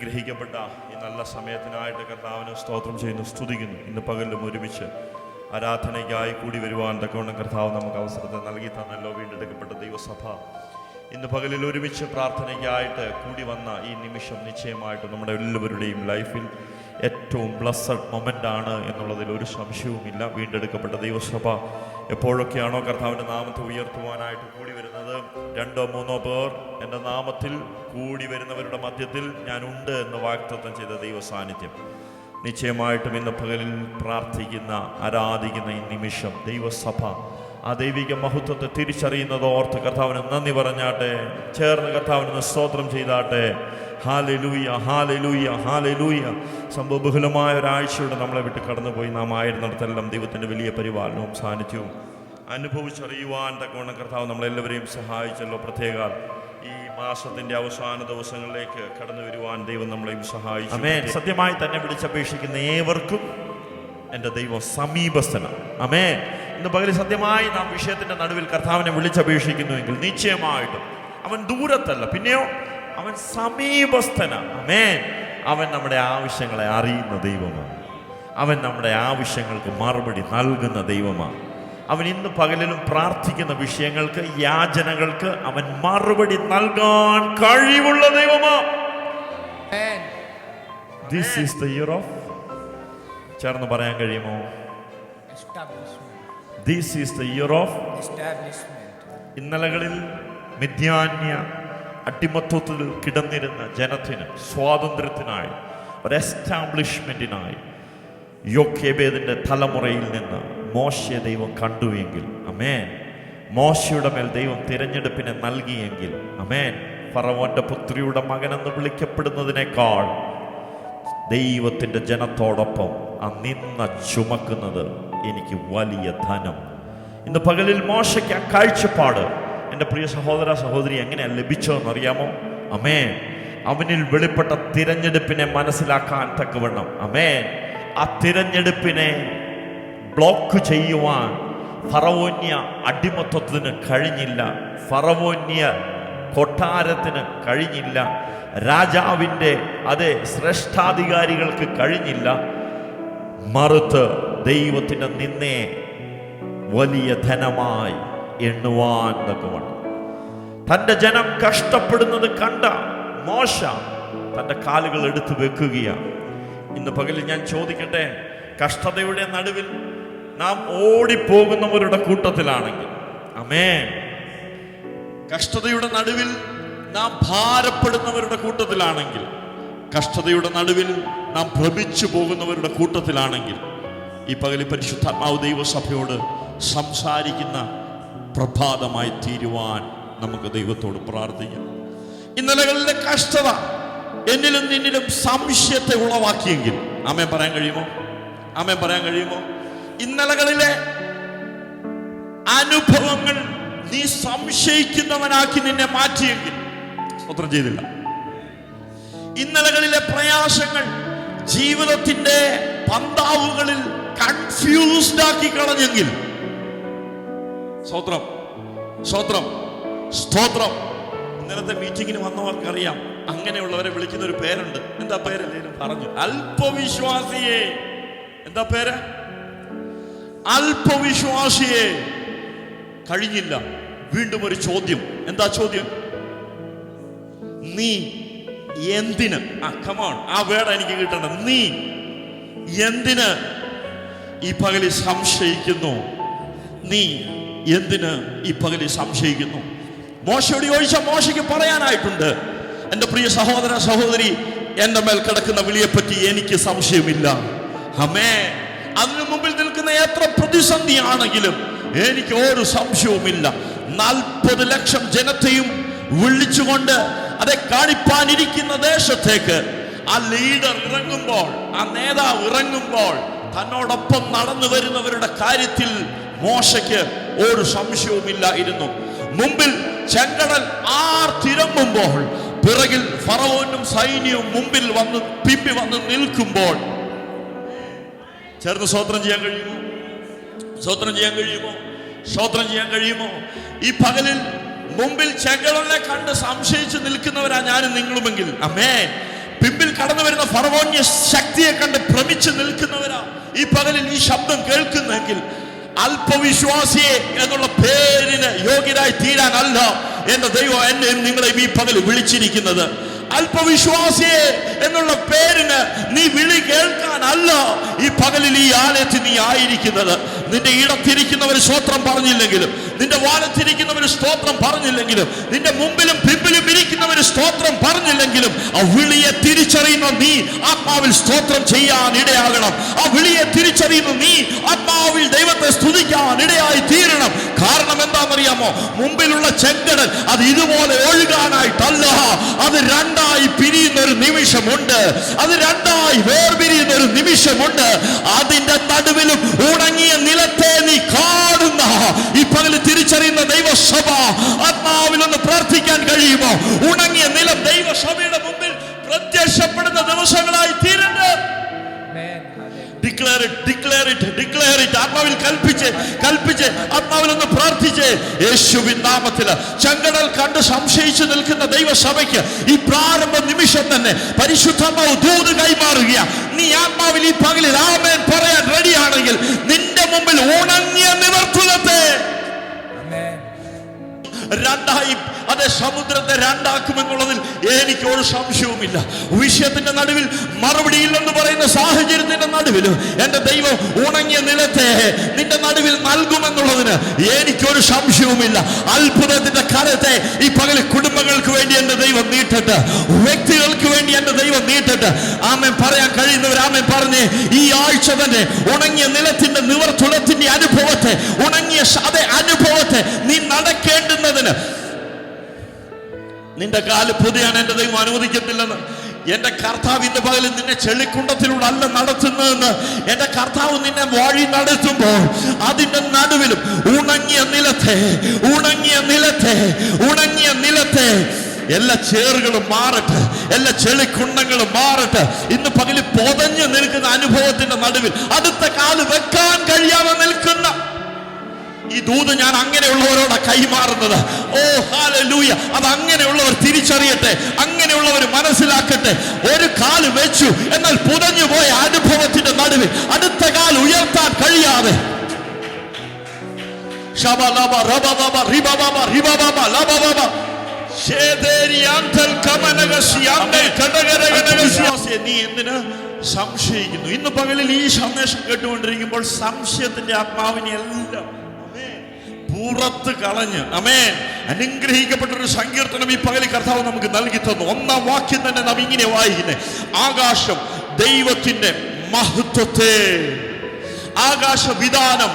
അനുഗ്രഹിക്കപ്പെട്ട ഈ നല്ല സമയത്തിനായിട്ട് കർത്താവിന് സ്തോത്രം ചെയ്യുന്നു, സ്തുതിക്കുന്നു. ഇന്ന് പകലിലും ഒരുമിച്ച് ആരാധനയ്ക്കായി കൂടി വരുവാൻ തക്കവണ്ണം കർത്താവ് നമുക്ക് അവസരത്തെ നൽകി തന്നല്ലോ. വീണ്ടെടുക്കപ്പെട്ട ദൈവസഭ ഇന്ന് പകലിൽ ഒരുമിച്ച് പ്രാർത്ഥനയ്ക്കായിട്ട് കൂടി വന്ന ഈ നിമിഷം നിശ്ചയമായിട്ട് നമ്മുടെ എല്ലാവരുടെയും ലൈഫിൽ ഏറ്റവും ബ്ലസ്സഡ് മൊമെൻ്റാണ് എന്നുള്ളതിൽ ഒരു സംശയവുമില്ല. വീണ്ടെടുക്കപ്പെട്ട ദൈവസഭ എപ്പോഴൊക്കെയാണോ കർത്താവിൻ്റെ നാമത്തെ ഉയർത്തുവാനായിട്ട് കൂടി വരുന്നത്, 2-3 പേർ എൻ്റെ നാമത്തിൽ കൂടി വരുന്നവരുടെ മധ്യത്തിൽ ഞാനുണ്ട് എന്ന് വാഗ്ദത്തം ചെയ്ത ദൈവ സാന്നിധ്യം നിശ്ചയമായിട്ടും ഇന്ന് പകലിൽ പ്രാർത്ഥിക്കുന്ന ആരാധിക്കുന്ന ഈ നിമിഷം ദൈവസഭ ആ ദൈവിക മഹത്വത്തെ തിരിച്ചറിയുന്നത് ഓർത്ത് കർത്താവിന് നന്ദി പറഞ്ഞാട്ടെ. ചേർന്ന് കർത്താവിന് സ്തോത്രം ചെയ്താട്ടെ. ഹല്ലേലൂയ, ഹല്ലേലൂയ, ഹല്ലേലൂയ. സംഭവബഹുലമായ ഒരാഴ്ചയോടെ നമ്മളെ വിട്ട് കടന്നുപോയി. നാം ആയിരുന്നിടത്തെല്ലാം ദൈവത്തിൻ്റെ വലിയ പരിപാലനവും സാന്നിധ്യവും അനുഭവിച്ചറിയുവാൻ തക്കവണ്ണം കർത്താവ് നമ്മളെല്ലാവരെയും സഹായിച്ചല്ലോ. പ്രത്യേക ഈ മാസത്തിന്റെ അവസാന ദിവസങ്ങളിലേക്ക് കടന്നു വരുവാൻ ദൈവം നമ്മളെയും സഹായിച്ചു. ആമേൻ. സത്യമായി തന്നെ വിളിച്ചപേക്ഷിക്കുന്ന ഏവർക്കും എൻ്റെ ദൈവം സമീപസ്ഥനാണ്. ആമേൻ. ഇന്ന് പകൽ സത്യമായി നാം വിഷയത്തിന്റെ നടുവിൽ കർത്താവിനെ വിളിച്ചപേക്ഷിക്കുന്നുവെങ്കിൽ നിശ്ചയമായിട്ടും അവൻ ദൂരത്തല്ല, പിന്നെയോ അവൻ സമീപസ്ഥനാണ്. ആമേൻ. അവൻ നമ്മുടെ ആവശ്യങ്ങളെ അറിയുന്ന ദൈവമാണ്. അവൻ നമ്മുടെ ആവശ്യങ്ങൾക്ക് മറുപടി നൽകുന്ന ദൈവമാണ്. അവൻ ഇന്ന് പകലിലും പ്രാർത്ഥിക്കുന്ന വിഷയങ്ങൾക്ക്, യാചനകൾക്ക് അവൻ മറുപടി നൽകാൻ കഴിവുള്ള ദൈവമാണ്. This is the year of, ചേർന്ന് പറയാൻ കഴിയുമോ? This is the year of establishment. ഇന്നലകളിൽ മിഥ്യാന്യ അടിമത്വത്തിൽ കിടന്നിരുന്ന ജനത്തിന് സ്വാതന്ത്ര്യത്തിനായി, ഒരു എസ്റ്റാബ്ലിഷ്മെന്റിനായി യോക്കേബേദിന്റെ തലമുറയിൽ നിന്ന് മോശയെ ദൈവം കണ്ടുവെങ്കിൽ, അമേൻ, മോശയുടെ മേൽ ദൈവം തിരഞ്ഞെടുപ്പിനെ നൽകിയെങ്കിൽ, അമേൻ, ഫറവോന്റെ പുത്രിയുടെ മകനെന്ന് വിളിക്കപ്പെടുന്നതിനേക്കാൾ ദൈവത്തിന്റെ ജനത്തോടൊപ്പം ആ നിന്ന ചുമക്കുന്നത് എനിക്ക് വലിയ ധനം. ഇന്ന് പകലിൽ മോശയ്ക്ക് ആ കാഴ്ചപ്പാട് എൻ്റെ പ്രിയ സഹോദര സഹോദരി എങ്ങനെയാണ് ലഭിച്ചതെന്നറിയാമോ? അമേൻ. അവനിൽ വെളിപ്പെട്ട തിരഞ്ഞെടുപ്പിനെ മനസ്സിലാക്കാൻ തക്കവണ്ണം, അമേൻ, ആ തിരഞ്ഞെടുപ്പിനെ ബ്ലോക്ക് ചെയ്യുവാൻ ഫറവോന്യ അടിമത്വത്തിന് കഴിഞ്ഞില്ല. ഫറവോന്യ കൊട്ടാരത്തിന് കഴിഞ്ഞില്ല. രാജാവിൻ്റെ അതേ ശ്രേഷ്ഠാധികാരികൾക്ക് കഴിഞ്ഞില്ല. മറുത്ത് ദൈവത്തിൻ്റെ നിന്നെ വലിയ ധനമായി എണ്ണുവാൻ തക്കവണ്ണം തൻ്റെ ജനം കഷ്ടപ്പെടുന്നത് കണ്ട മോശ തൻ്റെ കാലുകൾ എടുത്തു വെക്കുകയാണ്. ഇന്ന് പകലിൽ ഞാൻ ചോദിക്കട്ടെ, കഷ്ടതയുടെ നടുവിൽ നാം ഓടിപ്പോകുന്നവരുടെ കൂട്ടത്തിലാണെങ്കിൽ, അമേൻ, കഷ്ടതയുടെ നടുവിൽ നാം ഭാരപ്പെടുന്നവരുടെ കൂട്ടത്തിലാണെങ്കിൽ, കഷ്ടതയുടെ നടുവിൽ നാം ഭ്രമിച്ചു പോകുന്നവരുടെ കൂട്ടത്തിലാണെങ്കിൽ, ഈ പകലിൽ പരിശുദ്ധാത്മാവ് ദൈവസഭയോട് സംസാരിക്കുന്ന പ്രഭാതമായി തീരുവാൻ നമുക്ക് ദൈവത്തോട് പ്രാർത്ഥിക്കാം. ഇന്നലകളിലെ കഷ്ടത എന്നിലും നിന്നിലും സംശയത്തെ ഉളവാക്കിയെങ്കിൽ, ആമേൻ പറയാൻ കഴിയുമോ? ആമേൻ പറയാൻ കഴിയുമോ? ഇന്നലകളിലെ അനുഭവങ്ങൾ നീ സംശയിക്കുന്നവനാക്കി നിന്നെ മാറ്റിയെങ്കിൽ, ഉത്തരം ചെയ്തില്ല. ഇന്നലകളിലെ പ്രയാസങ്ങൾ ജീവിതത്തിന്റെ പന്താവുകളിൽ കൺഫ്യൂസ്ഡ് ആക്കി കളഞ്ഞെങ്കിൽ, സ്തോത്രം, സ്തോത്രം, സ്തോത്രം. ഇന്നലത്തെ മീറ്റിങ്ങിന് വന്നവർക്കറിയാം, അങ്ങനെയുള്ളവരെ വിളിക്കുന്ന ഒരു പേരുണ്ട്. എന്താ പേര്? പറഞ്ഞു, അല്പവിശ്വാസിയെ. എന്താ പേര്? അല്പവിശ്വാസിയെ. കഴിഞ്ഞില്ല, വീണ്ടും ഒരു ചോദ്യം. എന്താ ചോദ്യം? നീ എന്തിന്, കമോൺ, ആ വേർഡ് എനിക്ക് കിട്ടണം. നീ എന്തിന് ഈ പകലിൽ സംശയിക്കുന്നു? നീ എന്തിന് ഈ പകലിൽ സംശയിക്കുന്നു? മോശയോട് ചോദിച്ചാൽ മോശയ്ക്ക് പറയാനായിട്ടുണ്ട്, എൻ്റെ പ്രിയ സഹോദര സഹോദരി, എൻ്റെ മേൽ കിടക്കുന്ന വിളിയെപ്പറ്റി എനിക്ക് സംശയമില്ല. അമേ, അതിനു മുമ്പിൽ നിൽക്കുന്ന എത്ര പ്രതിസന്ധിയാണെങ്കിലും എനിക്ക് ഒരു സംശയവുമില്ല. 40 ലക്ഷം ജനത്തെയും വിളിച്ചുകൊണ്ട് അതെ കാണിപ്പാനിരിക്കുന്ന ദേശത്തേക്ക് ആ ലീഡർ ഇറങ്ങുമ്പോൾ, ആ നേതാവ് ഇറങ്ങുമ്പോൾ, തന്നോടൊപ്പം നടന്നു വരുന്നവരുടെ കാര്യത്തിൽ മോശയ്ക്ക് ഒരു സംശയവുമില്ലായിരുന്നു. മുമ്പിൽ ചെങ്കടൽ ആർത്തിരങ്ങുമ്പോൾ, പിറകിൽ ഫറവോനും സൈന്യവും മുമ്പിൽ പിമ്പി വന്ന് നിൽക്കുമ്പോൾ, ചേർന്ന് സ്തോത്രം ചെയ്യാൻ കഴിയുമോ? സ്തോത്രം ചെയ്യാൻ കഴിയുമോ? സ്തോത്രം ചെയ്യാൻ കഴിയുമോ? ഈ പകലിൽ മുമ്പിൽ ചെങ്കടലിനെ കണ്ട് സംശയിച്ച് നിൽക്കുന്നവരാ ഞാനും നിങ്ങളുമെങ്കിൽ, അമേൻ, പിമ്പിൽ കടന്നു വരുന്ന ഫറവോന്യ ശക്തിയെ കണ്ട് ഭ്രമിച്ചു നിൽക്കുന്നവരാ ഈ പകലിൽ ഈ ശബ്ദം കേൾക്കുന്നെങ്കിൽ, അല്പവിശ്വാസിയെ എന്നുള്ള പേരിന് യോഗ്യരായി തീരാനല്ല എന്റെ ദൈവം എന്നെ നിങ്ങളെ ഈ പകൽ വിളിച്ചിരിക്കുന്നത്. അല്പവിശ്വാസിയെ എന്നുള്ള പേരിന് നീ വിളി കേൾക്കാനല്ല ഈ പകലിൽ ഈ ആലയത്തിൽ നീ ആയിരിക്കുന്നത്. നിന്റെ ഇടത്തിരിക്കുന്നവർ സ്തോത്രം പറഞ്ഞില്ലെങ്കിലും, നിന്റെ വാലത്തിരിക്കുന്നവർ സ്തോത്രം പറഞ്ഞില്ലെങ്കിലും, നിന്റെ മുമ്പിലും പിമ്പിലും ഇരിക്കുന്നവർ സ്തോത്രം പറഞ്ഞില്ലെങ്കിലും, ആ വിളിയെ തിരിച്ചറിയുന്ന നീ ആത്മാവിൽ സ്തോത്രം ചെയ്യാൻ ഇടയാകണം. ആ വിളിയെ തിരിച്ചറിയുന്ന നീ ആത്മാവിൽ ദൈവത്തെ സ്തുതിക്കാൻ ഇടയായി തീരണം. കാരണം എന്താണെന്നറിയാമോ? മുമ്പിലുള്ള ചെങ്കടൽ അത് ഇതുപോലെ ഒഴുകാനായിട്ടല്ല, അത് രണ്ടായി പിരിയുന്ന ഒരു നിമിഷമുണ്ട്, അത് രണ്ടായി വേർപിരിയുന്ന ഒരു നിമിഷമുണ്ട്. അതിന്റെ നടുവിലും ഉണങ്ങിയ നിലത്തെ നീ കാണുന്ന ഈ പകല് തിരിച്ചറിയുന്ന ദൈവസഭ ആത്മാവിലൊന്ന് പ്രാർത്ഥിക്കാൻ കഴിയുമോ? ഉണങ്ങിയ നിലം ദൈവസഭയുടെ മുമ്പിൽ പ്രത്യക്ഷപ്പെടുന്ന ദിവസങ്ങളായി തീരട്ടെ. ആത്മാവിൽ കൽപ്പിച്ച് ആത്മാവിലൊന്ന് പ്രാർത്ഥിച്ച് യേശുവിൻ നാമത്തിൽ ചെങ്കടൽ കണ്ട് സംശയിച്ചു നിൽക്കുന്ന ദൈവസഭയ്ക്ക് ഈ പ്രാരംഭ നിമിഷം തന്നെ പരിശുദ്ധാത്മാവ് ദൂത് കൈമാറുക. നീ ആത്മാവിൽ ഈ പകലിൽ ആമേൻ പറയാൻ റെഡിയാണെങ്കിൽ നിന്റെ മുമ്പിൽ ഉണങ്ങിയ നിവർത്തുലത്തെ രണ്ടായി, അതെ, സമുദ്രത്തെ രണ്ടാക്കുമെന്നുള്ളതിൽ എനിക്കൊരു സംശയവുമില്ല. വിഷയത്തിന്റെ നടുവിൽ മറുപടിയില്ലെന്ന് പറയുന്ന സാഹചര്യത്തിന്റെ നടുവിൽ എന്റെ ദൈവം ഉണങ്ങിയ നിലത്തെ നിന്റെ നടുവിൽ നൽകുമെന്നുള്ളതിന് എനിക്കൊരു സംശയവുമില്ല. അത്ഭുതത്തിന്റെ കരത്തെ ഈ പകല് കുടുംബങ്ങൾക്ക് വേണ്ടി എന്റെ ദൈവം നീട്ടട്ടെ, വ്യക്തികൾക്ക് വേണ്ടി എന്റെ ദൈവം നീട്ടട്ടെ. ആമേൻ പറയാൻ കഴിയുന്നവർ ആമേൻ പറഞ്ഞേ. ഈ ആഴ്ച തന്നെ ഉണങ്ങിയ നിലത്തിന്റെ നിവർത്തുലത്തിന്റെ അനുഭവത്തെ, ഉണങ്ങിയ അതേ അനുഭവത്തെ നീ നടക്കേണ്ടുന്നതിന് നിന്റെ കാല് പൊതിയാൻ എന്റെ ദൈവം അനുവദിക്കത്തില്ലെന്ന്. എന്റെ കർത്താവ് ഇന്ന് പകലിൽ നിന്നെ ചെളിക്കുണ്ടത്തിലൂടെ അല്ല നടത്തുന്നതെന്ന്. എന്റെ കർത്താവ് നിന്നെ വഴി നടത്തുമ്പോൾ അതിന്റെ നടുവിലും ഉണങ്ങിയ നിലത്തെ എല്ലാ ചേറുകളും മാറട്ടെ, എല്ലാ ചെളിക്കുണ്ടങ്ങളും മാറട്ടെ. ഇന്ന് പകലിൽ പൊതഞ്ഞു നിൽക്കുന്ന അനുഭവത്തിന്റെ നടുവിൽ അടുത്ത കാല് വെക്കാൻ കഴിയാതെ നിൽക്കുന്ന ഈ ദൂത് ഞാൻ അങ്ങനെയുള്ളവരോട് കൈമാറുന്നത്. ഓ ഹല്ലേലൂയ! അത് അങ്ങനെയുള്ളവർ തിരിച്ചറിയട്ടെ, അങ്ങനെയുള്ളവർ മനസ്സിലാക്കട്ടെ. ഒരു കാല് വെച്ചു, എന്നാൽ പുതഞ്ഞു പോയ അനുഭവത്തിന്റെ നടുവിൽ അടുത്ത കാൽ ഉയർത്താൻ കഴിയാതെ നീ എന്തിന് സംശയിക്കുന്നു? ഇന്ന് പകലിൽ ഈ സന്ദേശം കേട്ടുകൊണ്ടിരിക്കുമ്പോൾ സംശയത്തിന്റെ ആത്മാവിനെ എല്ലാം പുറത്ത് കളഞ്ഞ് ആമേൻ അനുഗ്രഹിക്കപ്പെട്ടൊരു സങ്കീർത്തനം ഈ പകലിൽ കർത്താവ് നമുക്ക് നൽകി തന്നു. ഒന്നാം വാക്യം തന്നെ നാം ഇങ്ങനെ വായിക്കുന്നത്: ആകാശം ദൈവത്തിന്റെ മഹത്വത്തെ, ആകാശവിധാനം,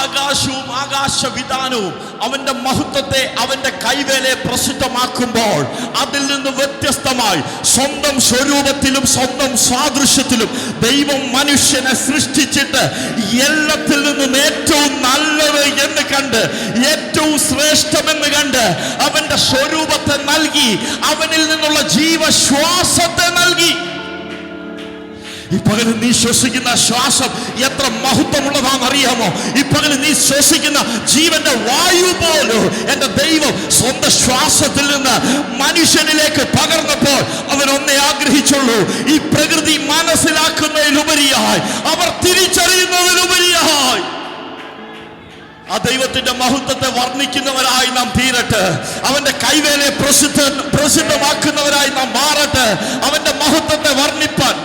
ആകാശവും ആകാശവിധാനവും അവന്റെ മഹത്വത്തെ, അവന്റെ കൈവേലയെ പ്രസിദ്ധമാക്കുമ്പോൾ അതിൽ നിന്ന് വ്യത്യസ്തമായി സ്വന്തം സ്വരൂപത്തിലും സ്വന്തം സാദൃശ്യത്തിലും ദൈവം മനുഷ്യനെ സൃഷ്ടിച്ചിട്ട് എല്ലാത്തിൽ നിന്നും ഏറ്റവും നല്ലത് എന്ന് കണ്ട്, ഏറ്റവും ശ്രേഷ്ഠമെന്ന് കണ്ട് അവന്റെ സ്വരൂപത്തെ നൽകി, അവനിൽ നിന്നുള്ള ജീവശ്വാസത്തെ നൽകി. ഈ പകല് നീ ശ്വസിക്കുന്ന ശ്വാസം എത്ര മഹത്വമുള്ളതാണെന്ന് അറിയാമോ? ഈ പകല് നീ ശ്വസിക്കുന്ന ജീവന്റെ വായു പോലും എന്റെ ദൈവം സ്വന്തം ശ്വാസത്തിൽ നിന്ന് മനുഷ്യനിലേക്ക് പകർന്നപ്പോൾ അവൻ ഒന്നേ ആഗ്രഹിച്ചുള്ളൂ: ഈ പ്രകൃതി മനസ്സിലാക്കുന്നതിലുപരിയായി, അവർ തിരിച്ചറിയുന്നതിലുപരിയായി ആ ദൈവത്തിന്റെ മഹത്വത്തെ വർണ്ണിക്കുന്നവരായി നാം തീരട്ടെ. അവന്റെ കൈവേലയെ പ്രസിദ്ധമാക്കുന്നവരായി നാം മാറട്ടെ. അവന്റെ മഹത്വത്തെ വർണ്ണിപ്പാൻ,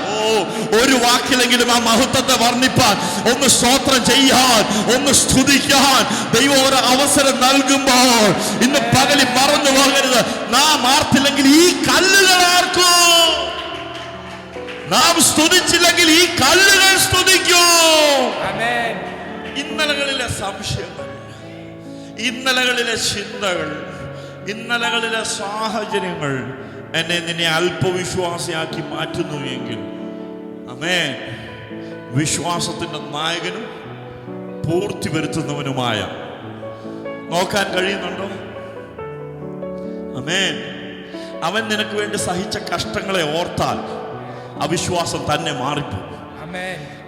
ഒരു വാക്കിലെങ്കിലും ആ മഹത്വത്തെ വർണ്ണിപ്പാൻ, ഒന്ന് സ്തോത്രം ചെയ്യാൻ, ഒന്ന് സ്തുതിക്കാൻ ദൈവം ഒരു അവസരം നൽകുമ്പോൾ ഇന്ന് പകലിൽ മറന്നു പോകരുത്. നാം ആർത്തില്ലെങ്കിൽ ഈ കല്ലുകൾ ആർക്കൂ. നാം സ്തുതിച്ചില്ലെങ്കിൽ ഈ കല്ലുകൾ സ്തുതിക്കൂ. ഇന്നലകളിലെ സംശയങ്ങൾ, ഇന്നലകളിലെ ചിന്തകൾ, ഇന്നലകളിലെ സാഹചര്യങ്ങൾ എന്നെ നിന്നെ അല്പവിശ്വാസിയാക്കി മാറ്റുന്നു എങ്കിൽ, ആമേൻ, വിശ്വാസത്തിന്റെ നായകനും പൂർത്തി വരുത്തുന്നവനുമായ നോക്കാൻ കഴിയുന്നുണ്ടോ? ആമേൻ. അവൻ നിനക്ക് വേണ്ടി സഹിച്ച കഷ്ടങ്ങളെ ഓർത്താൽ അവിശ്വാസം തന്നെ മാറിപ്പോകും.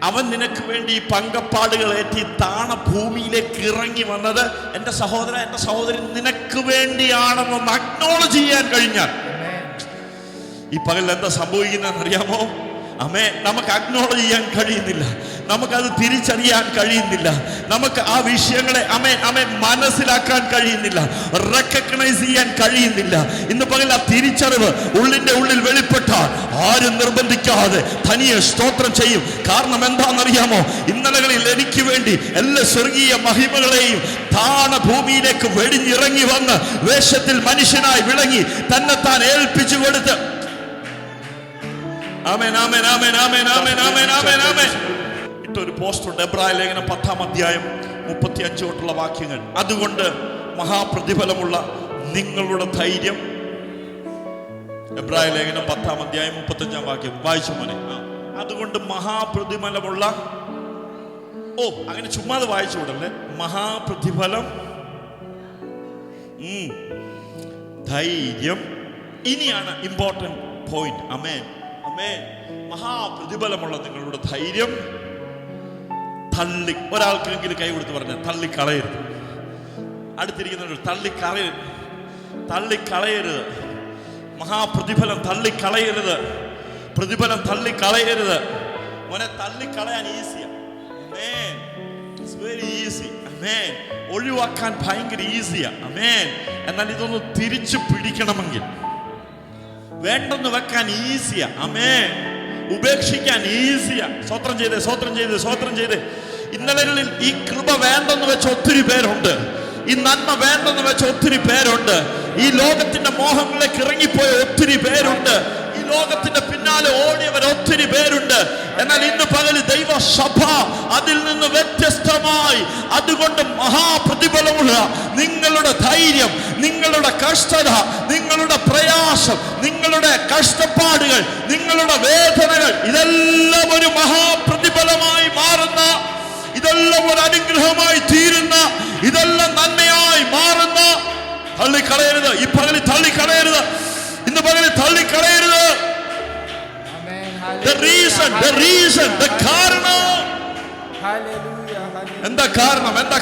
അവൻ നിനക്ക് വേണ്ടി ഈ പങ്കപ്പാടുകൾ ഏറ്റി താണ ഭൂമിയിലേക്ക് ഇറങ്ങി വന്നത് എൻ്റെ സഹോദര, എൻ്റെ സഹോദരൻ, നിനക്ക് വേണ്ടിയാണെന്നൊന്ന് അക്നോളജ് ചെയ്യാൻ കഴിഞ്ഞാൽ ഈ പകൽ എന്താ സംഭവിക്കുന്നതെന്ന് അറിയാമോ? അമേ, നമുക്ക് അക്നോളജ് ചെയ്യാൻ കഴിയുന്നില്ല, നമുക്കത് തിരിച്ചറിയാൻ കഴിയുന്നില്ല, നമുക്ക് ആ വിഷയങ്ങളെ മനസ്സിലാക്കാൻ കഴിയുന്നില്ല, റെക്കഗ്നൈസ് ചെയ്യാൻ കഴിയുന്നില്ല. ഇന്ന് പകൽ ആ തിരിച്ചറിവ് ഉള്ളിന്റെ ഉള്ളിൽ വെളിപ്പെട്ടാൽ ആരും നിർബന്ധിക്കാതെ തനിയെ സ്തോത്രം ചെയ്യും. കാരണം എന്താണെന്നറിയാമോ? ഇന്നലകളിൽ എനിക്ക് വേണ്ടി എല്ലാ സ്വർഗീയ മഹിമകളെയും താണ ഭൂമിയിലേക്ക് വെടിഞ്ഞിറങ്ങി വന്ന് വേഷത്തിൽ മനുഷ്യനായി വിളങ്ങി തന്നെത്താൻ ഏൽപ്പിച്ചു കൊടുത്ത് ഇട്ടൊരു പോസ്റ്റുണ്ട്. എബ്രായ ലേഖനം 10-ാം അധ്യായം 35 തൊട്ടുള്ള വാക്യങ്ങൾ. അതുകൊണ്ട് മഹാപ്രതിഫലമുള്ള നിങ്ങളുടെ ധൈര്യം. എബ്രായ ലേഖനം 10-ാം അധ്യായം 35-ാം വാക്യം വായിച്ചു മോനെ. അതുകൊണ്ട് മഹാപ്രതിഫലമുള്ള, അങ്ങനെ ചുമ്മാതെ വായിച്ചു വിടല്ലേ, മഹാപ്രതിഫലം, ധൈര്യം. ഇനിയാണ് ഇമ്പോർട്ടന്റ് പോയിന്റ്. അമേൻ, അമേൻ. മഹാപ്രതിഫലമുള്ള നിങ്ങളുടെ ധൈര്യം ഒരാൾക്കെങ്കിലും കൈ കൊടുത്ത് പറഞ്ഞ തള്ളിക്കളയരുത്. അടുത്തിരിക്കുന്നവർ തള്ളിക്കളയരുത്. മഹാപ്രതിഫലം തള്ളിക്കളയരുത്. പ്രതിഫലം തള്ളിക്കളയരുത്. മോനെ, തള്ളിക്കളയാൻ ഈസിയാ. It's very easy. അമേൻ. ഒഴിവാക്കാൻ ഭയങ്കര ഈസിയാ. അമേൻ. എന്നാൽ ഇതൊന്ന് തിരിച്ചു പിടിക്കണമെങ്കിൽ, വേണ്ടെന്ന് വെക്കാൻ ഈസിയാ. അമേൻ. ഉപേക്ഷിക്കാൻ ഈസിയാ. സ്വത്രം ചെയ്ത് ഇന്നലകളിൽ ഈ കൃപ വേണ്ടെന്ന് വെച്ച ഒത്തിരി പേരുണ്ട്. ഈ നന്മ വേണ്ടെന്ന് വെച്ച ഒത്തിരി പേരുണ്ട്. ഈ ലോകത്തിന്റെ മോഹങ്ങളിലേക്ക് ഇറങ്ങിപ്പോയ ഒത്തിരി പേരുണ്ട്. ഈ ലോകത്തിന്റെ പിന്നാലെ ഓടിയവർ ഒത്തിരി പേരുണ്ട്. എന്നാൽ ഇന്ന് പകല് ദൈവസഭ അതിൽ നിന്ന് വ്യത്യസ്തമായി, അതുകൊണ്ട് മഹാപ്രതിഫലമുള്ള നിങ്ങളുടെ ധൈര്യം, നിങ്ങളുടെ കഷ്ടത, നിങ്ങളുടെ പ്രയാസം, നിങ്ങളുടെ കഷ്ടപ്പാടുകൾ, നിങ്ങളുടെ വേദനകൾ, ഇതെല്ലാം ഒരു മഹാപ്രതിഫലമായി മാറുന്ന, ഇതെല്ലാം ഒരു അനുഗ്രഹമായി തീരുന്ന, ഇതെല്ലാം നന്മയായി മാറുന്ന. തള്ളിക്കളയരുത്. ഈ പകലിൽ തള്ളിക്കളയരുത്. ഇന്ന് പകലിൽ തള്ളിക്കളയരുത്. The reason, the കാരണം. എന്താ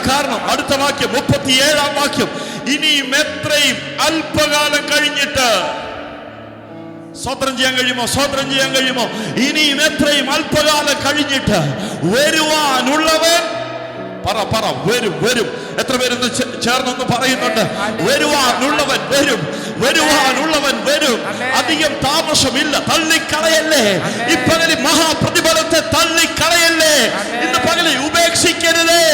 കാരണം? അടുത്ത വാക്യം 37-ാം വാക്യം. ഇനിയും എത്രയും അല്പകാലം കഴിഞ്ഞിട്ട്. സ്വതന്ത്രം ചെയ്യാൻ കഴിയുമോ? ഇനിയും എത്രയും അല്പകാലം കഴിഞ്ഞിട്ട് വരുവാനുള്ളവൻ വരും. എത്ര പേരൊന്ന് ചേർന്നൊന്ന് പറയുന്നുണ്ട്? വരുവാനുള്ളവൻ വരും. അധികം താമസമില്ല. തള്ളിക്കളയല്ലേ. ഈ പകലിൽ മഹാപ്രതിഫലത്തെ തള്ളിക്കളയല്ലേ. ഇന്ന് പകലിൽ ഉപേക്ഷിക്കരുതേ.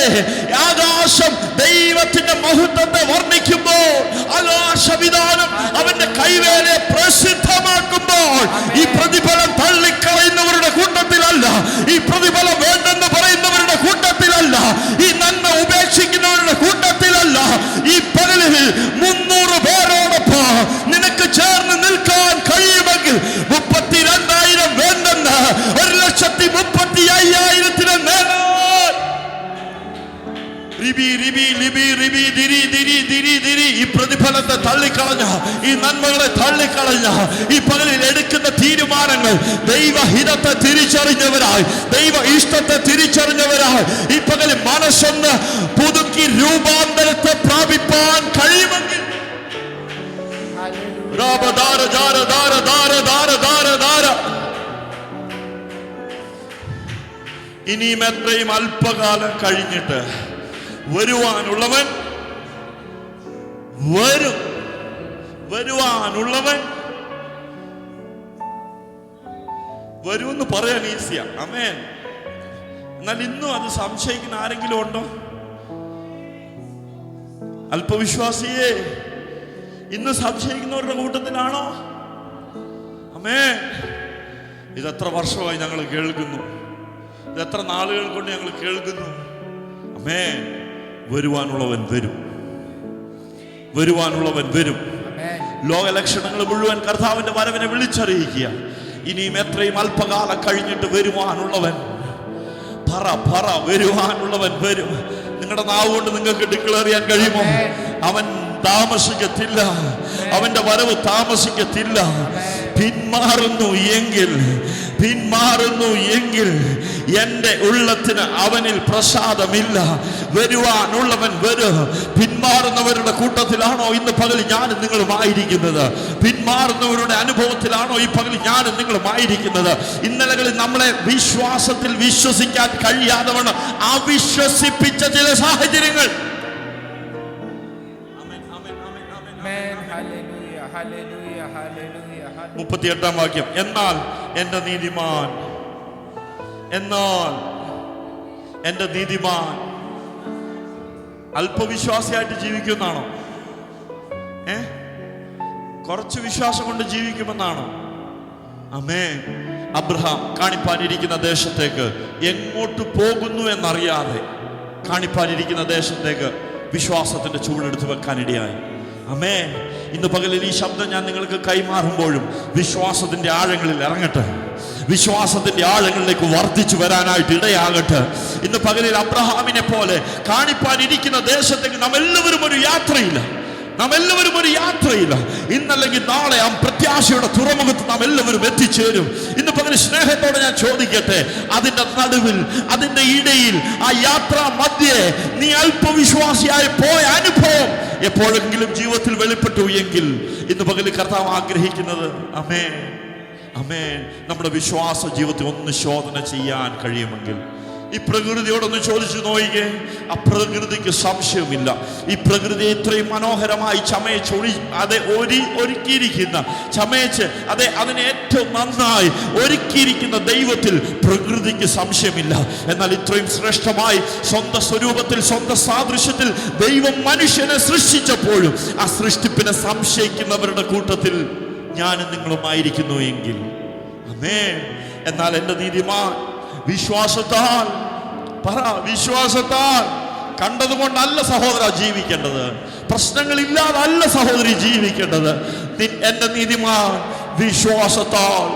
ആകാശം ദൈവത്തിന്റെ മഹത്വത്തെ വർണ്ണിക്കുമ്പോൾ, ആകാശവിധാനം അവന്റെ കൈവേലയെ പ്രസിദ്ധമാക്കുമ്പോൾ, ഈ പ്രതിഫലം തള്ളിക്കളയുന്നവരുടെ കൂട്ടത്തിലല്ല, ഈ പ്രതിഫലം വേണ്ടെന്ന് പറയുന്നവരുടെ കൂട്ടത്തിലല്ല, ഈ നന്മ ഉപേക്ഷിക്കുന്നവരുടെ കൂട്ടത്തിലല്ല. ഈ പകലിൽ 300 പേരോടൊപ്പം നിനക്ക് ചേർന്ന് നിൽക്കാൻ കഴിയുമെങ്കിൽ 32,000 വേണ്ടെന്ന് 135,000 നേടാൻ. ഈ പ്രതിഫലത്തെ തള്ളിക്കളഞ്ഞ, ഈ നന്മകളെ തള്ളിക്കളഞ്ഞ, ഈ പകലിൽ എടുക്കുന്ന തീരുമാനങ്ങൾ ദൈവഹിതത്തെ തിരിച്ചറിഞ്ഞവരായി, ദൈവ ഇഷ്ടത്തെ തിരിച്ചറിഞ്ഞവരായി ഈ പകലിൽ മനസ്സൊന്ന് പുതുക്കി രൂപാന്തരത്തെ പ്രാപിപ്പാൻ കഴിയുമെങ്കിൽ, ഇനിയും എത്രയും അല്പകാലം കഴിഞ്ഞിട്ട് വരുവാനുള്ളവൻ വരുമെന്ന് പറയാൻ ഈസിയാ. ആമേൻ. എന്നാൽ ഇന്നും അത് സംശയിക്കുന്ന ആരെങ്കിലും ഉണ്ടോ? അല്പവിശ്വാസിയെ, ഇന്ന് സംശയിക്കുന്നവരുടെ കൂട്ടത്തിലാണോ? ആമേൻ. ഇതെത്ര വർഷമായി ഞങ്ങൾ കേൾക്കുന്നു, ഇതെത്ര നാളുകൾ കൊണ്ട് ഞങ്ങൾ കേൾക്കുന്നു. ആമേൻ. വരുവാനുള്ളവൻ വരും. ലോകലക്ഷണങ്ങൾ മുഴുവൻ കർത്താവിന്റെ വരവിനെ വിളിച്ചറിയിക്കുക. ഇനിയും എത്രയും അല്പകാലം കഴിഞ്ഞിട്ട് വരുവാനുള്ളവൻ വരുവാനുള്ളവൻ വരും. നിങ്ങളുടെ നാവ് കൊണ്ട് നിങ്ങൾക്ക് ഡിക്ലെയർ ചെയ്യാൻ കഴിയുമോ? അവൻ താമസിക്കത്തില്ല, അവന്റെ വരവ് താമസിക്കത്തില്ല. പിന്മാറുന്നു എങ്കിൽ പിന്മാറുന്നു എങ്കിൽ എൻ്റെ ഉള്ളത്തിന് അവനിൽ പ്രസാദമില്ല. വരുവാനുള്ളവൻ വരും. പിന്മാറുന്നവരുടെ കൂട്ടത്തിലാണോ ഇന്ന് പകൽ ഞാനും നിങ്ങളുമായിരിക്കുന്നത്? പിന്മാറുന്നവരുടെ അനുഭവത്തിലാണോ ഈ പകൽ ഞാനും നിങ്ങളുമായിരിക്കുന്നത്? ഇന്നലകളിൽ നമ്മളെ വിശ്വാസത്തിൽ വിശ്വസിക്കാൻ കഴിയാതെ വണ്ണം അവിശ്വസിപ്പിച്ച ചില സാഹചര്യങ്ങൾ. 38-ാം വാക്യം, എന്നാൽ എൻ്റെ നീതിമാൻ അല്പവിശ്വാസിയായിട്ട് ജീവിക്കുമെന്നാണോ? കുറച്ച് വിശ്വാസം കൊണ്ട് ജീവിക്കുമെന്നാണോ? ആമേൻ. അബ്രഹാം കാണിപ്പാനിരിക്കുന്ന ദേശത്തേക്ക് എങ്ങോട്ട് പോകുന്നു എന്നറിയാതെ കാണിപ്പാനിരിക്കുന്ന ദേശത്തേക്ക് വിശ്വാസത്തിന്റെ ചൂടെടുത്ത് വെക്കാനിടയായി. ആമേൻ. ഇന്ന് പകലിൽ ഈ ശബ്ദം ഞാൻ നിങ്ങൾക്ക് കൈമാറുമ്പോഴും വിശ്വാസത്തിന്റെ ആഴങ്ങളിൽ ഇറങ്ങട്ടെ, വിശ്വാസത്തിന്റെ ആഴങ്ങളിലേക്ക് വർദ്ധിച്ചു വരാനായിട്ട് ഇടയാകട്ടെ. ഇന്ന് പകലിൽ അബ്രഹാമിനെ പോലെ കാണിപ്പാനിരിക്കുന്ന ദേശത്തേക്ക് നാം എല്ലാവരും ഒരു യാത്രയില്ല. ഇന്നല്ലെങ്കിൽ നാളെ ആ പ്രത്യാശയുടെ തുറമുഖത്ത് നാം എല്ലാവരും എത്തിച്ചേരും. ഇന്ന് പകരം സ്നേഹത്തോടെ ഞാൻ ചോദിക്കട്ടെ, അതിന്റെ നടുവിൽ, അതിന്റെ ഇടയിൽ, ആ യാത്രാ മധ്യേ നീ അല്പവിശ്വാസിയായി പോയ അനുഭവം എപ്പോഴെങ്കിലും ജീവിതത്തിൽ വെളിപ്പെട്ടു എങ്കിൽ ഇന്ന് പകൽ കർത്താവ് ആഗ്രഹിക്കുന്നത് ആമേൻ നമ്മുടെ വിശ്വാസ ജീവിതത്തെ ഒന്ന് ശോധന ചെയ്യാൻ കഴിയുമെങ്കിൽ ഈ പ്രകൃതിയോടൊന്ന് ചോദിച്ചു നോയിക്കേ. ആ പ്രകൃതിക്ക് സംശയമില്ല, ഈ പ്രകൃതി ഇത്രയും മനോഹരമായി ഒരുക്കിയിരിക്കുന്ന അതിനെ ഏറ്റവും നന്നായി ഒരുക്കിയിരിക്കുന്ന ദൈവത്തിൽ പ്രകൃതിക്ക് സംശയമില്ല. എന്നാൽ ഇത്രയും ശ്രേഷ്ഠമായി സ്വന്തം സ്വരൂപത്തിൽ, സ്വന്തം സാദൃശ്യത്തിൽ ദൈവം മനുഷ്യനെ സൃഷ്ടിച്ചപ്പോഴും ആ സൃഷ്ടിപ്പിനെ സംശയിക്കുന്നവരുടെ കൂട്ടത്തിൽ ഞാനും നിങ്ങളുമായിരിക്കുന്നു എങ്കിൽ ആമേൻ. എന്നാൽ എൻ്റെ നീതിമാൻ വിശ്വാസത്താൽ കണ്ടതുകൊണ്ടല്ല സഹോദര ജീവിക്കേണ്ടത്, പ്രശ്നങ്ങളില്ലാതല്ല സഹോദരി ജീവിക്കേണ്ടത്. എന്റെ നീതിമാൻ വിശ്വാസത്താൽ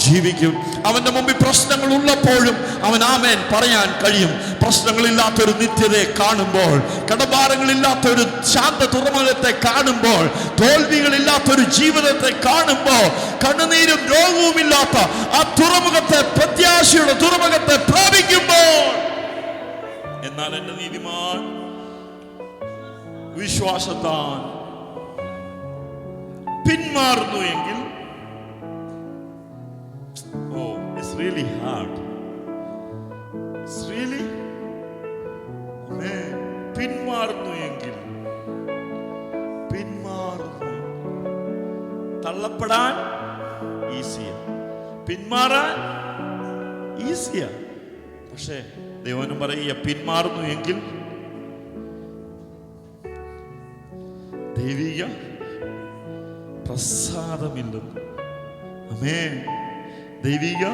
ജീവിക്കും. അവന്റെ മുമ്പിൽ പ്രശ്നങ്ങൾ ഉള്ളപ്പോഴും അവൻ ആമേൻ പറയാൻ കഴിയും. പ്രശ്നങ്ങളില്ലാത്തൊരു നിത്യതയെ കാണുമ്പോൾ, കടഭാരങ്ങളില്ലാത്തൊരു ശാന്ത തുറമുഖത്തെ കാണുമ്പോൾ, തോൽവികളില്ലാത്തൊരു ജീവിതത്തെ കാണുമ്പോൾ, കണ്ണുനീരും രോഗവുമില്ലാത്ത ആ തുറമുഖത്തെ, പ്രത്യാശയുടെ തുറമുഖത്തെ പ്രാപിക്കുമ്പോൾ, എന്നാൽ എന്റെ നീതിമാൻ വിശ്വാസത്താൽ പിന്മാറുന്നു എങ്കിൽ it's really hard. It's really പിന്മാറുന്നു എങ്കിൽ തള്ളപ്പെടാൻ ഈസിയാ, പിന്മാറാൻ ഈസിയാ. പക്ഷേ ദൈവനും പറയുക, പിന്മാറുന്നു എങ്കിൽ ദൈവിക പ്രസാദമില്ലെന്ന്. ആമേൻ. ദൈവിക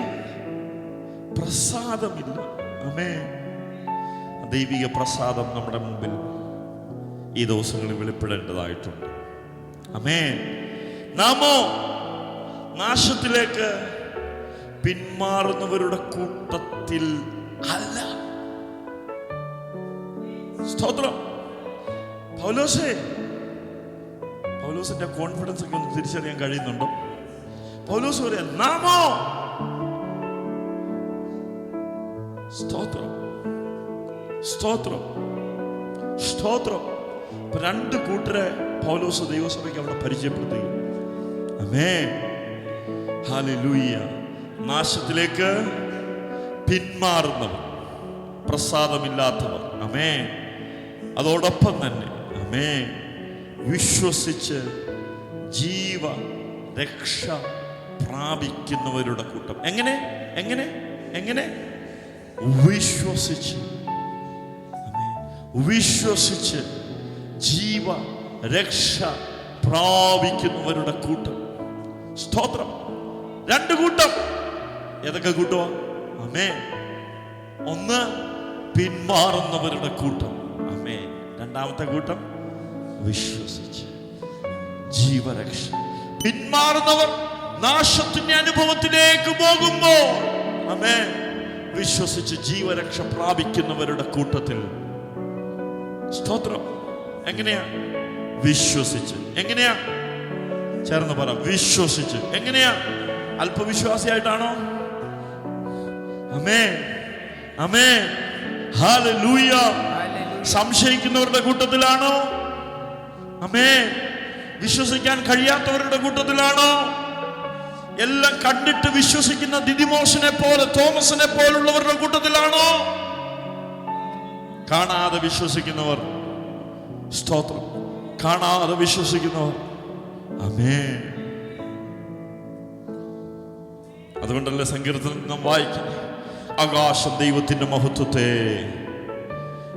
പ്രസാദമില്ല. ആമേൻ. ദൈവിക പ്രസാദം നമ്മുടെ മുമ്പിൽ ഈ ദിവസങ്ങളിൽ വെളിപ്പെടേണ്ടതായിട്ടുണ്ട്. ആമേൻ. നാമോ നാശത്തിലേക്ക് പിന്മാറുന്നവരുടെ കൂട്ടത്തിൽ അല്ല. സ്തോത്രം. പൗലോസിന്റെ കോൺഫിഡൻസ് ഒക്കെ ഒന്ന് തിരിച്ചറിയാൻ കഴിയുന്നുണ്ടോ? പൗലോസ് പറയാ, നാമോ. സ്തോത്രം, സ്തോത്രം, സ്തോത്രം. രണ്ട് കൂട്ടരെ പൗലോസ് ദൈവസഭയ്ക്ക് അവിടെ പരിചയപ്പെടുത്തി. ആമേൻ. ഹല്ലേലൂയ. നാശത്തിലേക്ക് പിന്മാറുന്നവർ, പ്രസാദമില്ലാത്തവർ. ആമേൻ. അതോടൊപ്പം തന്നെ ആമേൻ വിശ്വസിച്ച് ജീവ രക്ഷ പ്രാപിക്കുന്നവരുടെ കൂട്ടം. എങ്ങനെ എങ്ങനെ എങ്ങനെ വിശ്വസിച്ച് ജീവ രക്ഷ പ്രാപിക്കുന്നവരുടെ കൂട്ടം. സ്തോത്രം. രണ്ട് കൂട്ടം. ഏതൊക്കെ കൂട്ടമാ? ആമേൻ. ഒന്ന് പിന്മാറുന്നവരുടെ കൂട്ടം. ആമേൻ. രണ്ടാമത്തെ കൂട്ടം വിശ്വസിച്ച് ജീവരക്ഷ. പിന്മാറുന്നവർ നാശത്തിന്റെ അനുഭവത്തിലേക്ക് പോകുമ്പോൾ ആമേൻ വിശ്വസിച്ച് ജീവരക്ഷ പ്രാപിക്കുന്നവരുടെ കൂട്ടത്തിൽ. സ്തോത്രം. എങ്ങനെയാ? വിശ്വസിച്ച്. എങ്ങനെയാ? ചേർന്ന് പറ. വിശ്വസിച്ച്. എങ്ങനെയാ? അല്പവിശ്വാസിയായിട്ടാണോ? ആമേൻ, ആമേൻ, ഹല്ലേലൂയ. സംശയിക്കുന്നവരുടെ കൂട്ടത്തിലാണോ? ആമേൻ. വിശ്വസിക്കാൻ കഴിയാത്തവരുടെ കൂട്ടത്തിലാണോ? എല്ലാം കണ്ടിട്ട് വിശ്വസിക്കുന്ന ദിദിമോസിനെ പോലെ, തോമസിനെ പോലുള്ളവരുടെ കൂട്ടത്തിലാണോ? കാണാതെ വിശ്വസിക്കുന്നവർ, സ്തോത്രം, കാണാതെ വിശ്വസിക്കുന്നവർ. ആമേൻ. അതുകൊണ്ടല്ലേ സങ്കീർത്തനം നാം വായിക്കുന്നത്, ആകാശം ദൈവത്തിന്റെ മഹത്വത്തെ.